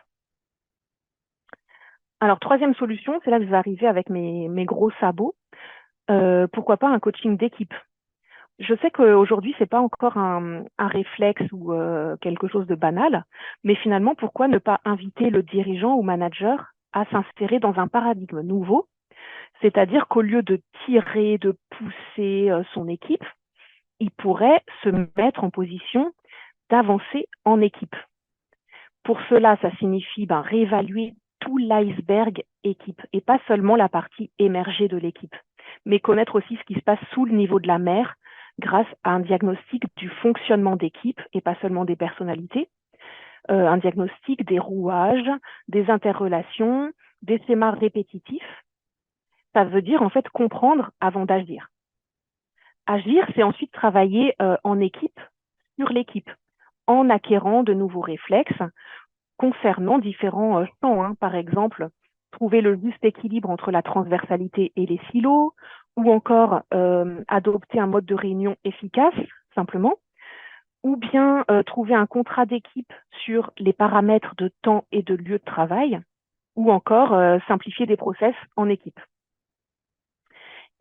Alors, troisième solution, c'est là que je vais arriver avec mes gros sabots. Pourquoi pas un coaching d'équipe? Je sais qu'aujourd'hui, c'est pas encore un réflexe ou quelque chose de banal, mais finalement, pourquoi ne pas inviter le dirigeant ou manager à s'insérer dans un paradigme nouveau? C'est-à-dire qu'au lieu de tirer, de pousser son équipe, il pourrait se mettre en position d'avancer en équipe. Pour cela, ça signifie réévaluer tout l'iceberg équipe et pas seulement la partie émergée de l'équipe, mais connaître aussi ce qui se passe sous le niveau de la mer grâce à un diagnostic du fonctionnement d'équipe et pas seulement des personnalités, un diagnostic des rouages, des interrelations, des schémas répétitifs. Ça veut dire en fait comprendre avant d'agir. Agir, c'est ensuite travailler en équipe sur l'équipe, en acquérant de nouveaux réflexes, concernant différents champs, hein. Par exemple, trouver le juste équilibre entre la transversalité et les silos, ou encore adopter un mode de réunion efficace, simplement, ou bien trouver un contrat d'équipe sur les paramètres de temps et de lieu de travail, ou encore simplifier des process en équipe.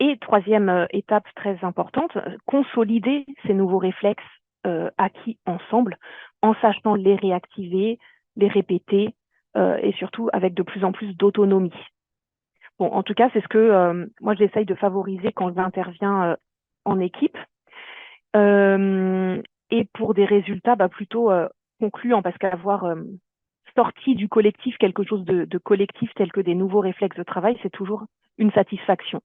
Et troisième étape très importante, consolider ces nouveaux réflexes acquis ensemble en sachant les réactiver, les répéter et surtout avec de plus en plus d'autonomie. Bon, en tout cas, c'est ce que moi j'essaye de favoriser quand j'interviens en équipe et pour des résultats plutôt concluants parce qu'avoir sorti du collectif quelque chose de collectif tel que des nouveaux réflexes de travail, c'est toujours une satisfaction.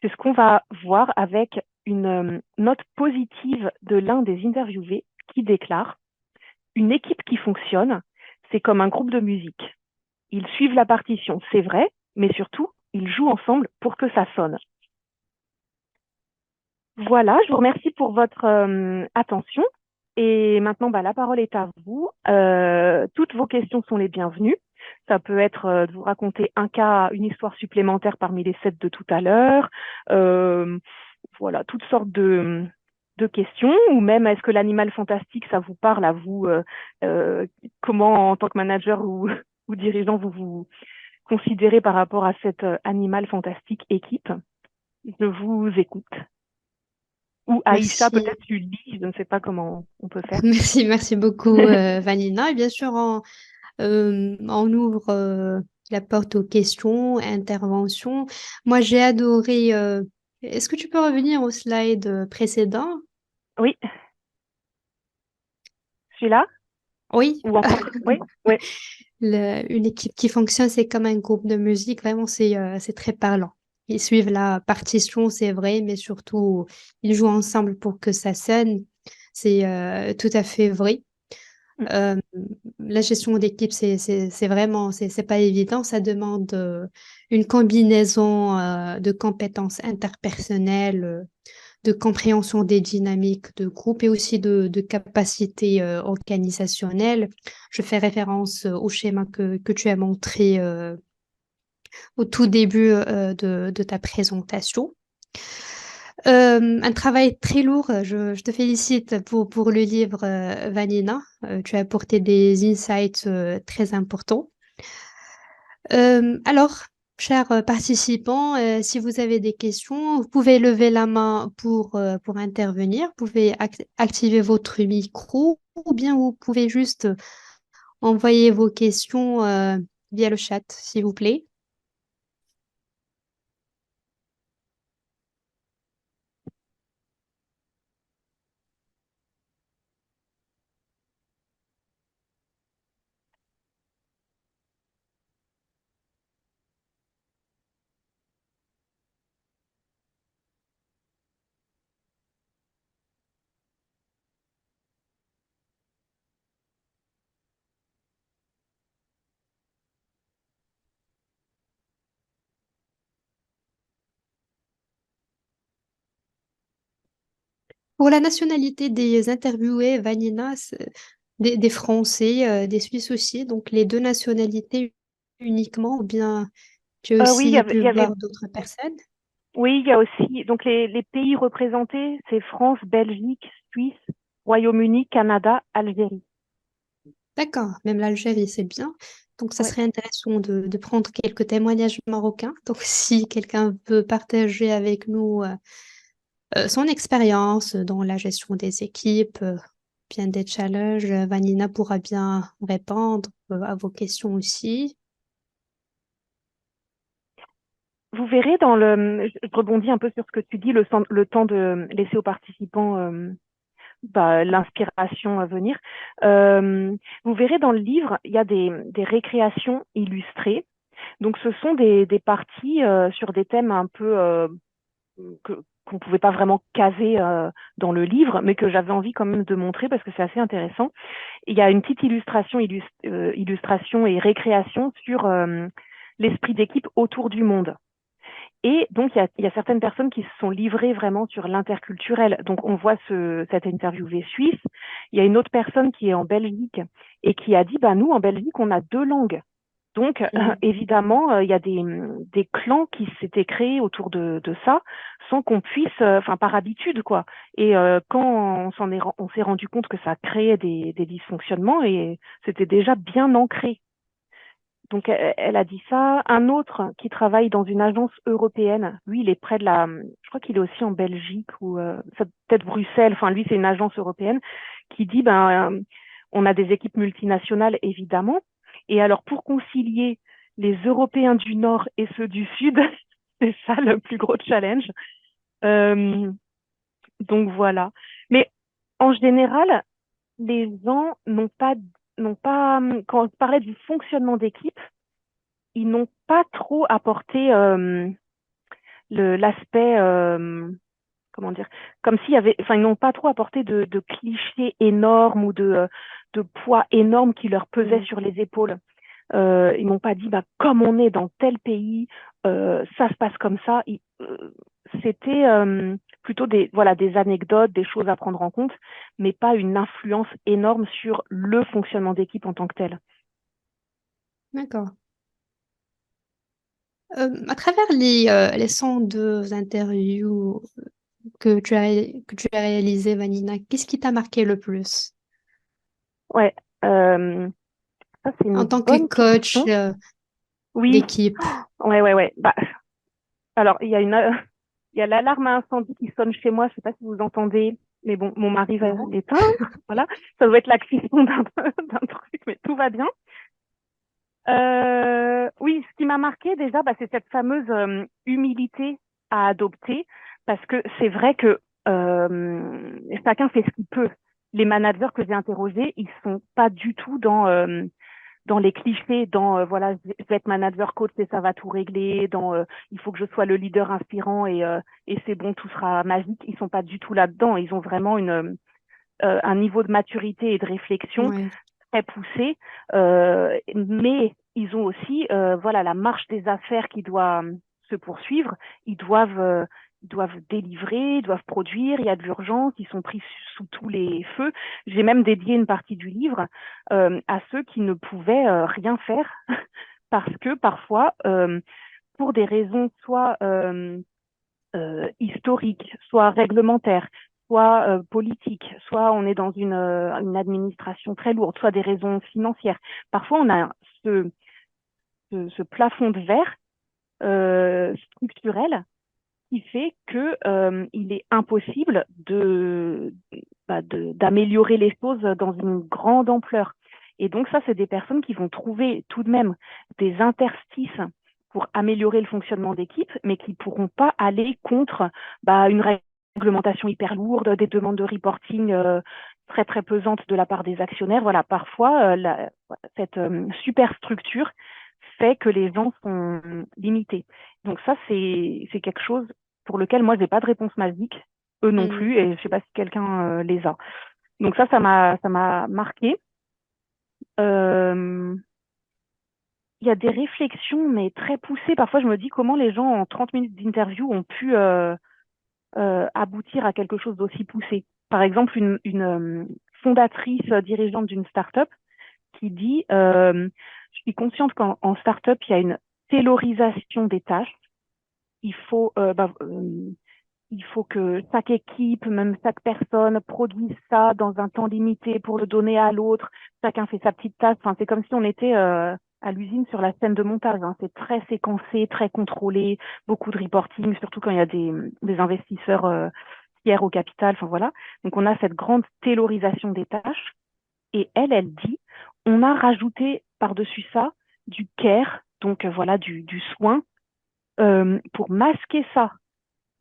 C'est ce qu'on va voir avec une note positive de l'un des interviewés qui déclare: une équipe qui fonctionne, c'est comme un groupe de musique. Ils suivent la partition, c'est vrai, mais surtout, ils jouent ensemble pour que ça sonne. Voilà, je vous remercie pour votre attention. Et maintenant, la parole est à vous. Toutes vos questions sont les bienvenues. Ça peut être de vous raconter un cas, une histoire supplémentaire parmi les 7 de tout à l'heure. Voilà, toutes sortes de questions. Ou même, est-ce que l'animal fantastique, ça vous parle à vous? Comment, en tant que manager ou dirigeant, vous vous considérez par rapport à cet animal fantastique équipe? Je vous écoute. Ou Aïcha, Merci. peut-être tu lis, je ne sais pas comment on peut faire. Merci beaucoup, Vanina. Et bien sûr, on ouvre la porte aux questions, interventions. Moi, j'ai adoré. Est-ce que tu peux revenir au slide précédent? Oui, je suis là? Oui. Ou encore? Oui, oui. Une équipe qui fonctionne, c'est comme un groupe de musique. Vraiment, c'est très parlant. Ils suivent la partition, c'est vrai, mais surtout, ils jouent ensemble pour que ça sonne. C'est tout à fait vrai. Mm. Euh, la gestion d'équipe, c'est vraiment, c'est pas évident. Ça demande une combinaison de compétences interpersonnelles, de compréhension des dynamiques de groupe et aussi de capacités organisationnelles. Je fais référence au schéma que tu as montré au tout début de ta présentation. Un travail très lourd. Je te félicite pour le livre, Vanina. Tu as apporté des insights très importants. Alors, chers participants, si vous avez des questions, vous pouvez lever la main pour intervenir. Vous pouvez activer votre micro ou bien vous pouvez juste envoyer vos questions via le chat, s'il vous plaît. Pour la nationalité des interviewés, Vanina, des Français, des Suisses aussi, donc les deux nationalités uniquement, ou bien tu as Oui, aussi pu voir d'autres personnes? oui, il y a aussi, donc les pays représentés, c'est France, Belgique, Suisse, Royaume-Uni, Canada, Algérie. D'accord, même l'Algérie, c'est bien. Donc, ça Ouais. serait intéressant de prendre quelques témoignages marocains. Donc, si quelqu'un veut partager avec nous son expérience dans la gestion des équipes, bien des challenges, Vanina pourra bien répondre à vos questions aussi. Vous verrez je rebondis un peu sur ce que tu dis, le temps de laisser aux participants l'inspiration à venir. Vous verrez dans le livre, il y a des récréations illustrées. Donc, ce sont des parties sur des thèmes un peu qu'on ne pouvait pas vraiment caser dans le livre, mais que j'avais envie quand même de montrer parce que c'est assez intéressant. Il y a une petite illustration et récréation sur l'esprit d'équipe autour du monde. Et donc, il y a certaines personnes qui se sont livrées vraiment sur l'interculturel. Donc, on voit cet interviewé suisse Il y a une autre personne qui est en Belgique et qui a dit, bah, nous, en Belgique, on a deux langues. Donc, évidemment, il y a des clans qui s'étaient créés autour de ça sans qu'on puisse, enfin, par habitude, quoi. Et quand on s'est rendu compte que ça créait des dysfonctionnements et c'était déjà bien ancré. Donc, elle a dit ça. Un autre qui travaille dans une agence européenne, lui, il est près de je crois qu'il est aussi en Belgique ou peut-être Bruxelles. Enfin, lui, c'est une agence européenne qui dit, ben, on a des équipes multinationales, évidemment. Et alors, pour concilier les Européens du Nord et ceux du Sud, c'est ça le plus gros challenge. Euh, donc, voilà. Mais en général, les gens n'ont pas, quand on parlait du fonctionnement d'équipe, ils n'ont pas trop apporté l'aspect, comment dire, comme s'il y avait, enfin, ils n'ont pas trop apporté de clichés énormes ou de poids énormes qui leur pesaient Mm. sur les épaules. Ils m'ont pas dit, bah, comme on est dans tel pays, ça se passe comme ça. C'était plutôt voilà, des anecdotes, des choses à prendre en compte, mais pas une influence énorme sur le fonctionnement d'équipe en tant que tel. D'accord. À travers les 102 interviews que tu as réalisées, Vanina, qu'est-ce qui t'a marqué le plus Ouais, euh, ça c'est une en tant que bonne coach question. Oui, d'équipe? ouais, ouais, ouais. Bah, alors, il y a l'alarme à incendie qui sonne chez moi. Je sais pas si vous entendez, mais bon, mon mari va Non? l'éteindre. Voilà, ça doit être la cuisson d'un truc, mais tout va bien. Oui, ce qui m'a marqué déjà, bah, c'est cette fameuse humilité à adopter, parce que c'est vrai que chacun fait ce qu'il peut. Les managers que j'ai interrogés, ils sont pas du tout dans les clichés, dans voilà, je vais être manager coach et ça va tout régler, dans il faut que je sois le leader inspirant et c'est bon, tout sera magique. Ils sont pas du tout là-dedans. Ils ont vraiment un niveau de maturité et de réflexion Ouais. très poussé, mais ils ont aussi voilà la marche des affaires qui doit se poursuivre. Ils doivent délivrer, ils doivent produire. Il y a de l'urgence, ils sont pris sous tous les feux. J'ai même dédié une partie du livre à ceux qui ne pouvaient rien faire parce que parfois, pour des raisons soit historiques, soit réglementaires, soit politiques, soit on est dans une administration très lourde, soit des raisons financières. Parfois, on a ce plafond de verre structurel qui fait que il est impossible d'améliorer les choses dans une grande ampleur. Et donc ça, c'est des personnes qui vont trouver tout de même des interstices pour améliorer le fonctionnement d'équipe, mais qui pourront pas aller contre une réglementation hyper lourde, des demandes de reporting très très pesantes de la part des actionnaires. Voilà, parfois cette superstructure fait que les gens sont limités. Donc ça, c'est quelque chose pour lequel moi, j'ai pas de réponse magique, eux non Mm. plus, et je sais pas si quelqu'un les a. Donc ça m'a marqué. Euh, Il y a des réflexions, mais très poussées. Parfois, je me dis comment les gens, en 30 minutes d'interview, ont pu aboutir à quelque chose d'aussi poussé. Par exemple, une fondatrice dirigeante d'une start-up qui dit je suis consciente qu'en start-up, il y a une taylorisation des tâches. Il faut il faut que chaque équipe, même chaque personne, produise ça dans un temps limité pour le donner à l'autre. Chacun fait sa petite tâche. Enfin, c'est comme si on était à l'usine sur la scène de montage. Hein. C'est très séquencé, très contrôlé, beaucoup de reporting, surtout quand il y a des investisseurs tiers au capital. Enfin voilà. Donc on a cette grande taylorisation des tâches. Et elle dit, on a rajouté par-dessus ça du care, donc voilà, du soin, pour masquer ça.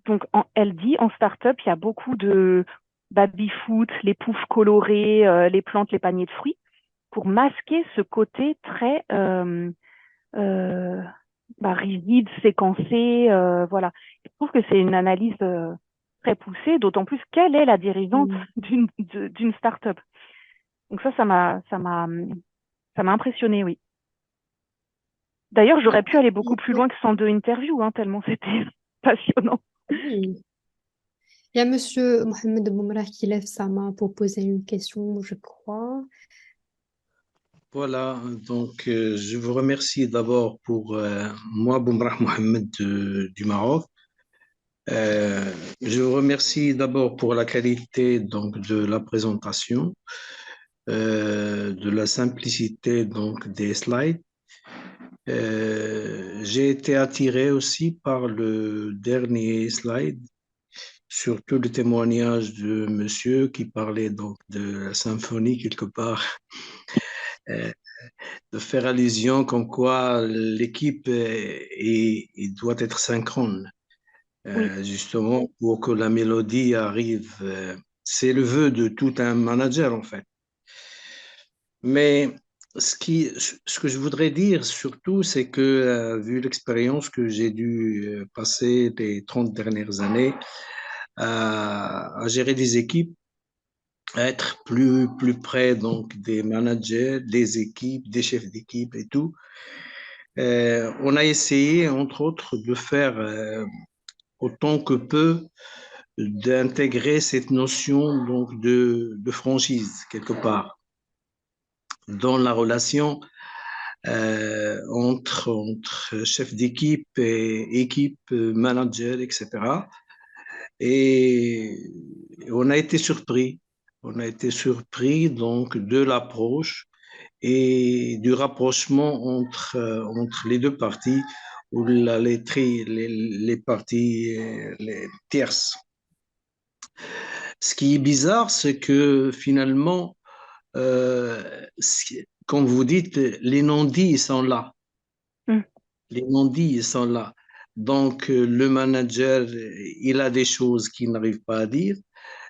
Donc, elle dit, en start-up, il y a beaucoup de baby-foot, les poufs colorés, les plantes, les paniers de fruits, pour masquer ce côté très euh, rigide, séquencé. Voilà. Je trouve que c'est une analyse très poussée, d'autant plus quelle est la dirigeante Mm. d'une start-up. Donc ça m'a impressionné, oui. D'ailleurs, j'aurais pu aller beaucoup plus loin que 102 interviews, hein, tellement c'était passionnant. Oui. Il y a Monsieur Mohamed Boumrah qui lève sa main pour poser une question, je crois. Voilà, donc je vous remercie d'abord pour moi, Boumrah Mohamed du Maroc. Je vous remercie d'abord pour la qualité donc de la présentation, de la simplicité donc des slides. J'ai été attiré aussi par le dernier slide, surtout le témoignage de monsieur qui parlait donc de la symphonie quelque part. Euh, de faire allusion comme quoi l'équipe doit être synchrone, Oui, justement pour que la mélodie arrive. C'est le vœu de tout un manager en fait. Mais ce que je voudrais dire surtout, c'est que vu l'expérience que j'ai dû passer les 30 dernières années à gérer des équipes, à être plus près donc des managers, des équipes, des chefs d'équipe et tout. On a essayé, entre autres, de faire autant que peu d'intégrer cette notion donc de franchise quelque part dans la relation entre chef d'équipe et équipe, manager, etc. Et on a été surpris. On a été surpris donc de l'approche et du rapprochement entre les deux parties ou les parties les tierces. Ce qui est bizarre, c'est que finalement, comme vous dites, les non-dits sont là. mm, Les non-dits ils sont là. Donc, le manager, il a des choses qu'il n'arrive pas à dire.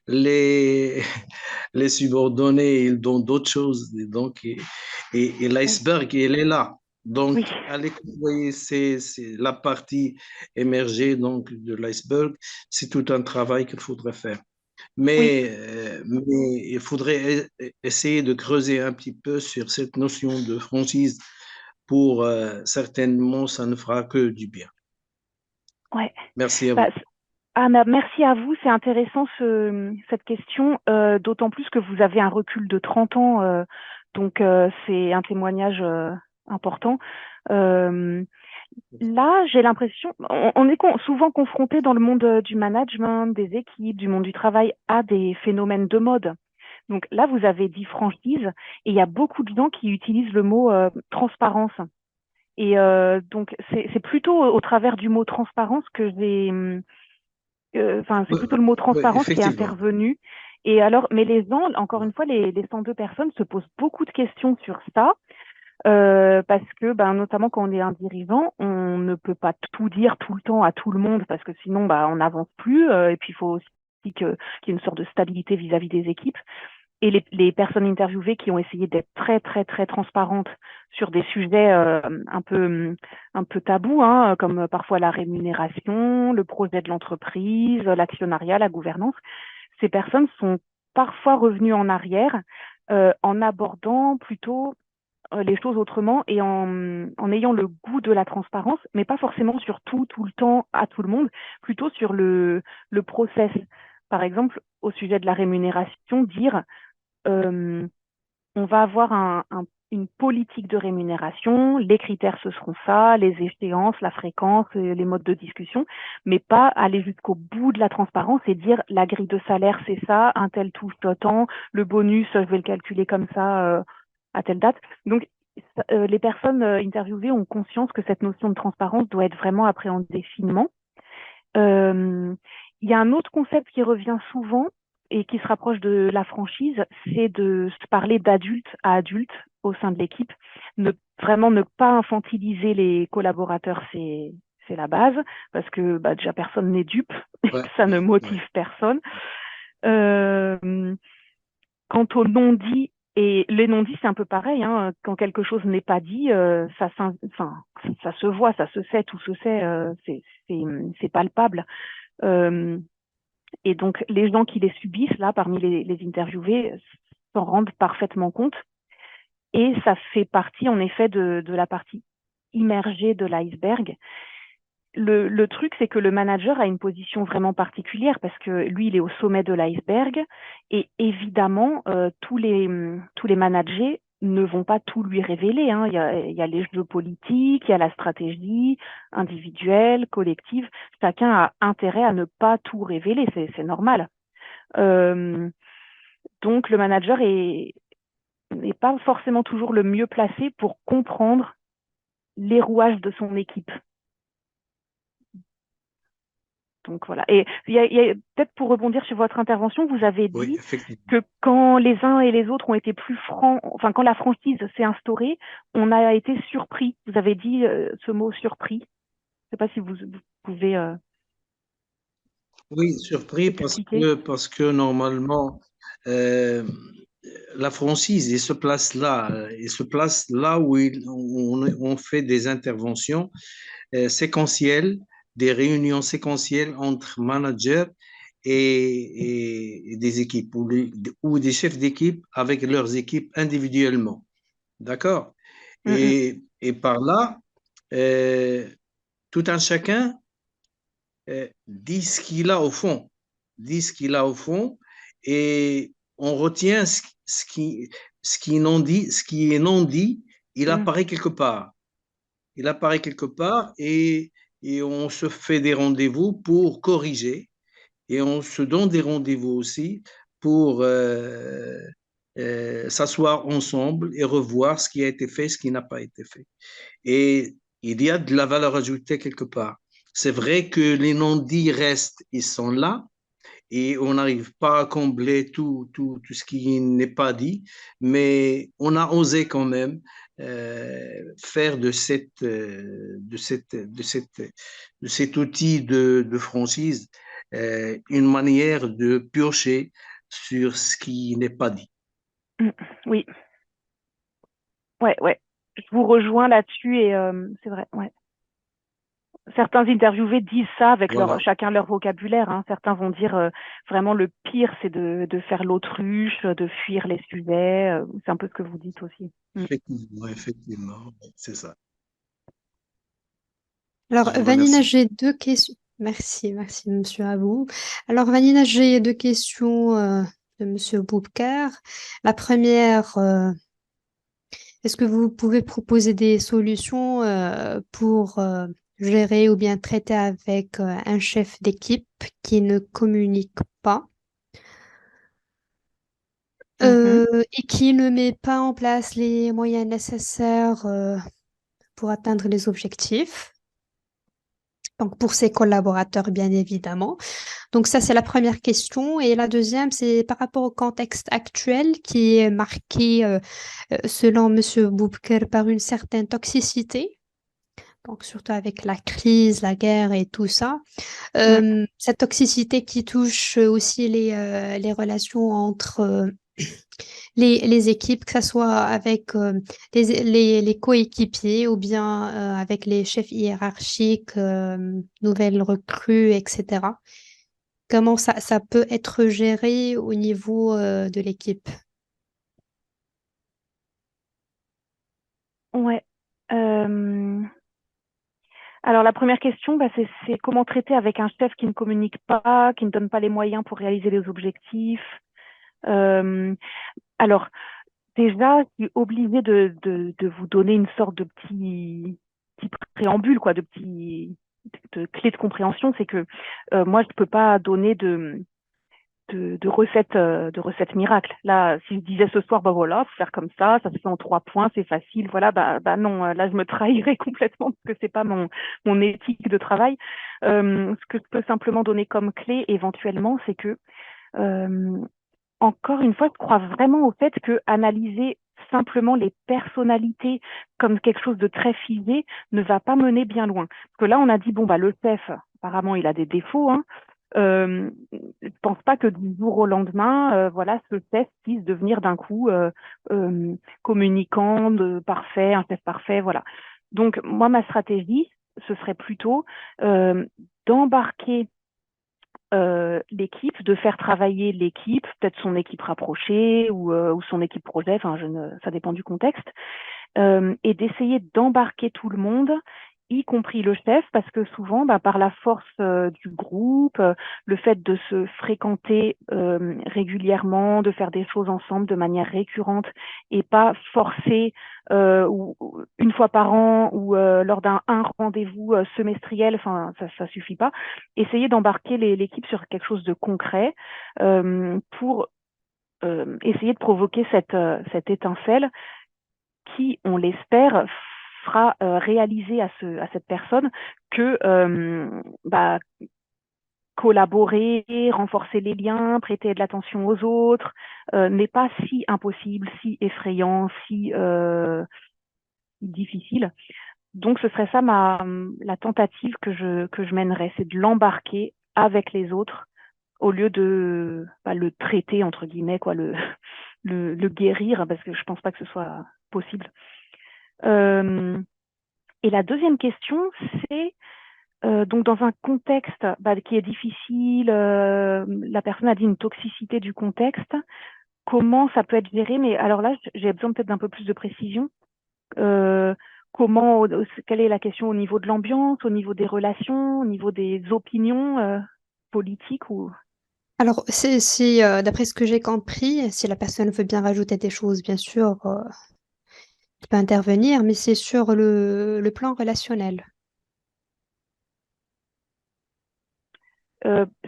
Les, les subordonnés, ils donnent d'autres choses. Donc, et oui, l'iceberg, il est là. oui, Donc, allez voyez, c'est la partie émergée donc, de l'iceberg. C'est tout un travail qu'il faudrait faire. oui. Mais il faudrait essayer de creuser un petit peu sur cette notion de franchise pour certainement, ça ne fera que du bien. Ouais. Merci à Bah, vous. merci à vous, c'est intéressant cette question, d'autant plus que vous avez un recul de 30 ans, donc c'est un témoignage important. Euh, Là, j'ai l'impression, on est souvent confronté dans le monde du management, des équipes, du monde du travail à des phénomènes de mode. Donc là, vous avez dit franchise, et il y a beaucoup de gens qui utilisent le mot transparence. Et donc, c'est plutôt au travers du mot transparence que enfin, c'est Oui, plutôt le mot oui, transparence qui est effectivement. intervenu. Et alors, mais les gens, encore une fois, les 102 personnes se posent beaucoup de questions sur ça, parce que, ben, notamment quand on est un dirigeant, on ne peut pas tout dire tout le temps à tout le monde, parce que sinon, bah, on n'avance plus. Et puis, il faut aussi qu'il y ait une sorte de stabilité vis-à-vis des équipes. Et les personnes interviewées qui ont essayé d'être très, très, très transparentes sur des sujets un peu tabous, hein, comme parfois la rémunération, le projet de l'entreprise, l'actionnariat, la gouvernance, ces personnes sont parfois revenues en arrière en abordant plutôt les choses autrement et en ayant le goût de la transparence, mais pas forcément sur tout le temps, à tout le monde, plutôt sur le process. Par exemple, au sujet de la rémunération, dire euh, on va avoir une politique de rémunération, les critères ce seront ça, les échéances, la fréquence, les modes de discussion, mais pas aller jusqu'au bout de la transparence et dire la grille de salaire c'est ça, un tel touche autant, le bonus je vais le calculer comme ça à telle date. Donc les personnes interviewées ont conscience que cette notion de transparence doit être vraiment appréhendée finement. Euh, il y a un autre concept qui revient souvent et qui se rapproche de la franchise, c'est de se parler d'adulte à adulte au sein de l'équipe. Vraiment ne pas infantiliser les collaborateurs, c'est la base, parce que bah, déjà personne n'est dupe, Ouais, ça ne ouais, motive personne. Euh, Quant aux non-dits, et les non-dits, c'est un peu pareil, hein, quand quelque chose n'est pas dit, enfin, ça se voit, ça se sait, tout se sait, c'est palpable. Euh, et donc, les gens qui les subissent, là, parmi les interviewés, s'en rendent parfaitement compte. Et ça fait partie, en effet, de la partie immergée de l'iceberg. le truc, c'est que le manager a une position vraiment particulière parce que lui, il est au sommet de l'iceberg et évidemment, tous les managers ne vont pas tout lui révéler, hein. Il y a les jeux politiques, il y a la stratégie individuelle, collective. Chacun a intérêt à ne pas tout révéler, c'est normal. Euh, donc, le manager n'est pas forcément toujours le mieux placé pour comprendre les rouages de son équipe. Donc voilà. Et peut-être pour rebondir sur votre intervention, vous avez Oui, dit effectivement. que quand les uns et les autres ont été plus francs, enfin quand la franchise s'est instaurée, on a été surpris. Vous avez dit ce mot surpris. Je ne sais pas si vous pouvez Oui, surpris expliquer. parce que normalement, euh, la franchise, il se place là où on fait des interventions séquentielles, des réunions séquentielles entre managers et des équipes ou des chefs d'équipe avec leurs équipes individuellement. D'accord? Mm, mm, Et par là, euh, tout un chacun dit ce qu'il a au fond, dit ce qu'il a au fond, et on retient ce qui non dit, ce qui est non dit, il mm. apparaît quelque part. Il apparaît quelque part et on se fait des rendez-vous pour corriger et on se donne des rendez-vous aussi pour s'asseoir ensemble et revoir ce qui a été fait, ce qui n'a pas été fait. Et il y a de la valeur ajoutée quelque part. C'est vrai que les non-dits restent, ils sont là, et on n'arrive pas à combler tout ce qui n'est pas dit, mais on a osé quand même faire de cet outil de franchise une manière de piocher sur ce qui n'est pas dit. Mm. Oui, ouais, ouais. Je vous rejoins là-dessus et c'est vrai, ouais. Certains interviewés disent ça avec Voilà. chacun leur vocabulaire, hein. Certains vont dire vraiment le pire, c'est de faire l'autruche, de fuir les sujets. C'est un peu ce que vous dites aussi. Mm. Effectivement, c'est ça. Alors, Je vous Vanina, remercie. j'ai deux questions. Merci, monsieur Abou. Alors, Vanina, j'ai deux questions de monsieur Boubkar. La première, est-ce que vous pouvez proposer des solutions pour gérer ou bien traiter avec un chef d'équipe qui ne communique pas Mhm. et qui ne met pas en place les moyens nécessaires pour atteindre les objectifs? Donc, pour ses collaborateurs, bien évidemment. Donc, ça, c'est la première question. Et la deuxième, c'est par rapport au contexte actuel qui est marqué, selon Monsieur Boubker, par une certaine toxicité. Donc, surtout avec la crise, la guerre et tout ça. Mm. Cette toxicité qui touche aussi les relations entre les équipes, que ce soit avec les coéquipiers ou bien avec les chefs hiérarchiques, nouvelles recrues, etc. Comment ça peut être géré au niveau de l'équipe? Ouais. Alors la première question, bah, c'est comment traiter avec un chef qui ne communique pas, qui ne donne pas les moyens pour réaliser les objectifs. Euh, alors déjà, je suis obligée de vous donner une sorte de petit préambule, quoi, de clé de compréhension. C'est que moi, je ne peux pas donner de recettes miracles. Là, si je disais ce soir, bah voilà, faut faire comme ça se fait en 3 points, c'est facile, voilà, bah non, là je me trahirais complètement parce que c'est pas mon éthique de travail. Ce que je peux simplement donner comme clé éventuellement, c'est que euh, encore une fois, je crois vraiment au fait que analyser simplement les personnalités comme quelque chose de très figé ne va pas mener bien loin. Parce que là, on a dit, bon, bah, le chef, apparemment, il a des défauts, hein. Je pense pas que du jour au lendemain, voilà, ce chef puisse devenir d'un coup communicant, parfait, un chef parfait, voilà. Donc, moi, ma stratégie, ce serait plutôt d'embarquer l'équipe, de faire travailler l'équipe, peut-être son équipe rapprochée ou son équipe projet, enfin ça dépend du contexte, et d'essayer d'embarquer tout le monde y compris le chef, parce que souvent, par la force du groupe, le fait de se fréquenter régulièrement, de faire des choses ensemble de manière récurrente et pas forcer ou une fois par an ou lors d'un rendez-vous semestriel, enfin ça suffit pas. Essayer d'embarquer l'équipe sur quelque chose de concret pour essayer de provoquer cette étincelle qui, on l'espère, fera réaliser à cette personne que collaborer, renforcer les liens, prêter de l'attention aux autres n'est pas si impossible, si effrayant, si difficile. Donc, ce serait ça la tentative que je mènerais, c'est de l'embarquer avec les autres au lieu de le traiter, entre guillemets, quoi, le guérir, parce que je pense pas que ce soit possible. Et la deuxième question, c'est donc dans un contexte qui est difficile, la personne a dit une toxicité du contexte, comment ça peut être géré? Mais alors là, j'ai besoin peut-être d'un peu plus de précision. Quelle est la question au niveau de l'ambiance, au niveau des relations, au niveau des opinions politiques ou... Alors, d'après ce que j'ai compris, si la personne veut bien rajouter des choses, bien sûr, tu peux intervenir, mais c'est sur le plan relationnel.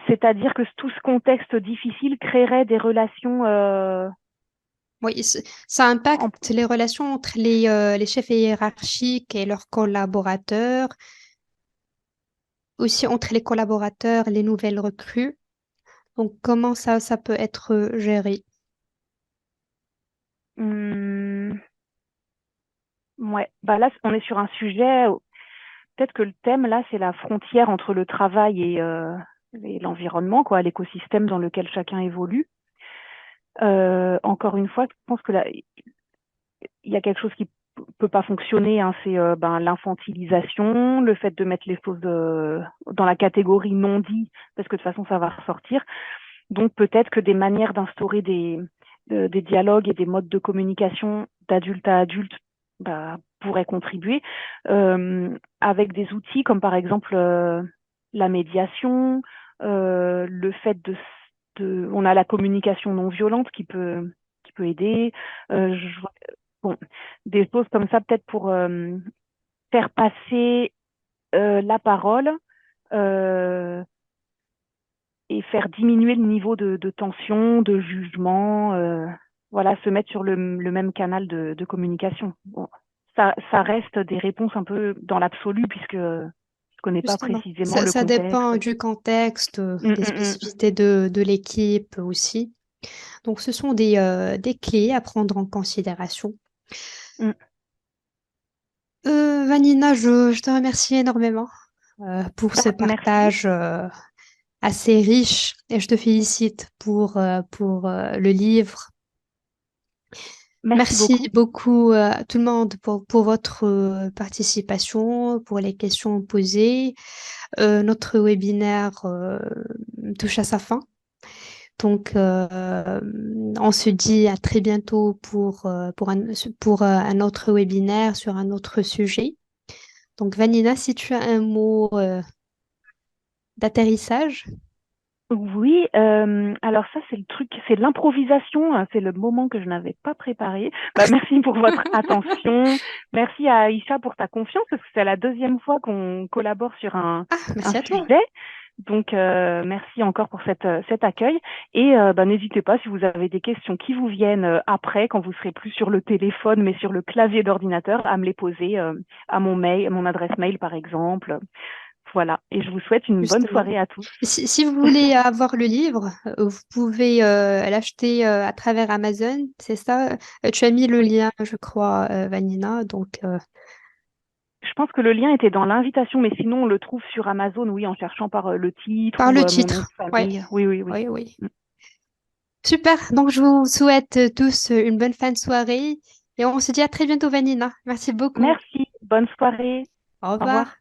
C'est-à-dire que tout ce contexte difficile créerait des relations Oui, ça impacte les relations entre les chefs hiérarchiques et leurs collaborateurs, aussi entre les collaborateurs, les nouvelles recrues. Donc, comment ça peut être géré? Ouais, là, on est sur un sujet, peut-être que le thème, là, c'est la frontière entre le travail et l'environnement, quoi, l'écosystème dans lequel chacun évolue. Encore une fois, je pense que là, il y a quelque chose qui peut pas fonctionner, hein, c'est l'infantilisation, le fait de mettre les choses dans la catégorie non dit, parce que de toute façon, ça va ressortir. Donc, peut-être que des manières d'instaurer des dialogues et des modes de communication d'adulte à adulte pourraient contribuer avec des outils comme par exemple la médiation, le fait on a la communication non violente qui peut aider. Bon, des choses comme ça peut-être pour faire passer la parole et faire diminuer le niveau de tension, de jugement, voilà, se mettre sur le même canal de communication. Bon, ça reste des réponses un peu dans l'absolu puisque je connais pas Justement, précisément le ça dépend contexte. du contexte, des Mm. spécificités de l'équipe aussi. Donc, ce sont des clés à prendre en considération. Mm. Vanina, je te remercie énormément pour ce Merci. partage assez riche et je te félicite pour le livre. Merci beaucoup à tout le monde pour votre participation, pour les questions posées. Notre webinaire touche à sa fin. Donc, on se dit à très bientôt pour un autre webinaire sur un autre sujet. Donc, Vanina, si tu as un mot d'atterrissage. Oui, alors ça c'est le truc, c'est l'improvisation, hein, c'est le moment que je n'avais pas préparé. Merci pour votre attention, merci à Aïcha pour ta confiance parce que c'est la deuxième fois qu'on collabore sur un Merci à toi. sujet. Donc merci encore pour cet accueil et n'hésitez pas si vous avez des questions qui vous viennent après quand vous serez plus sur le téléphone mais sur le clavier d'ordinateur à me les poser à mon mail, à mon adresse mail par exemple. Voilà, et je vous souhaite une bonne soirée à tous. Si vous voulez avoir le livre, vous pouvez l'acheter à travers Amazon, c'est ça? Tu as mis le lien, je crois, Vanina, donc... Je pense que le lien était dans l'invitation, mais sinon on le trouve sur Amazon, oui, en cherchant par le titre Par ou le mon nom titre, de famille. Oui. oui. Super, donc je vous souhaite tous une bonne fin de soirée et on se dit à très bientôt, Vanina. Merci beaucoup. Merci, bonne soirée. Au revoir.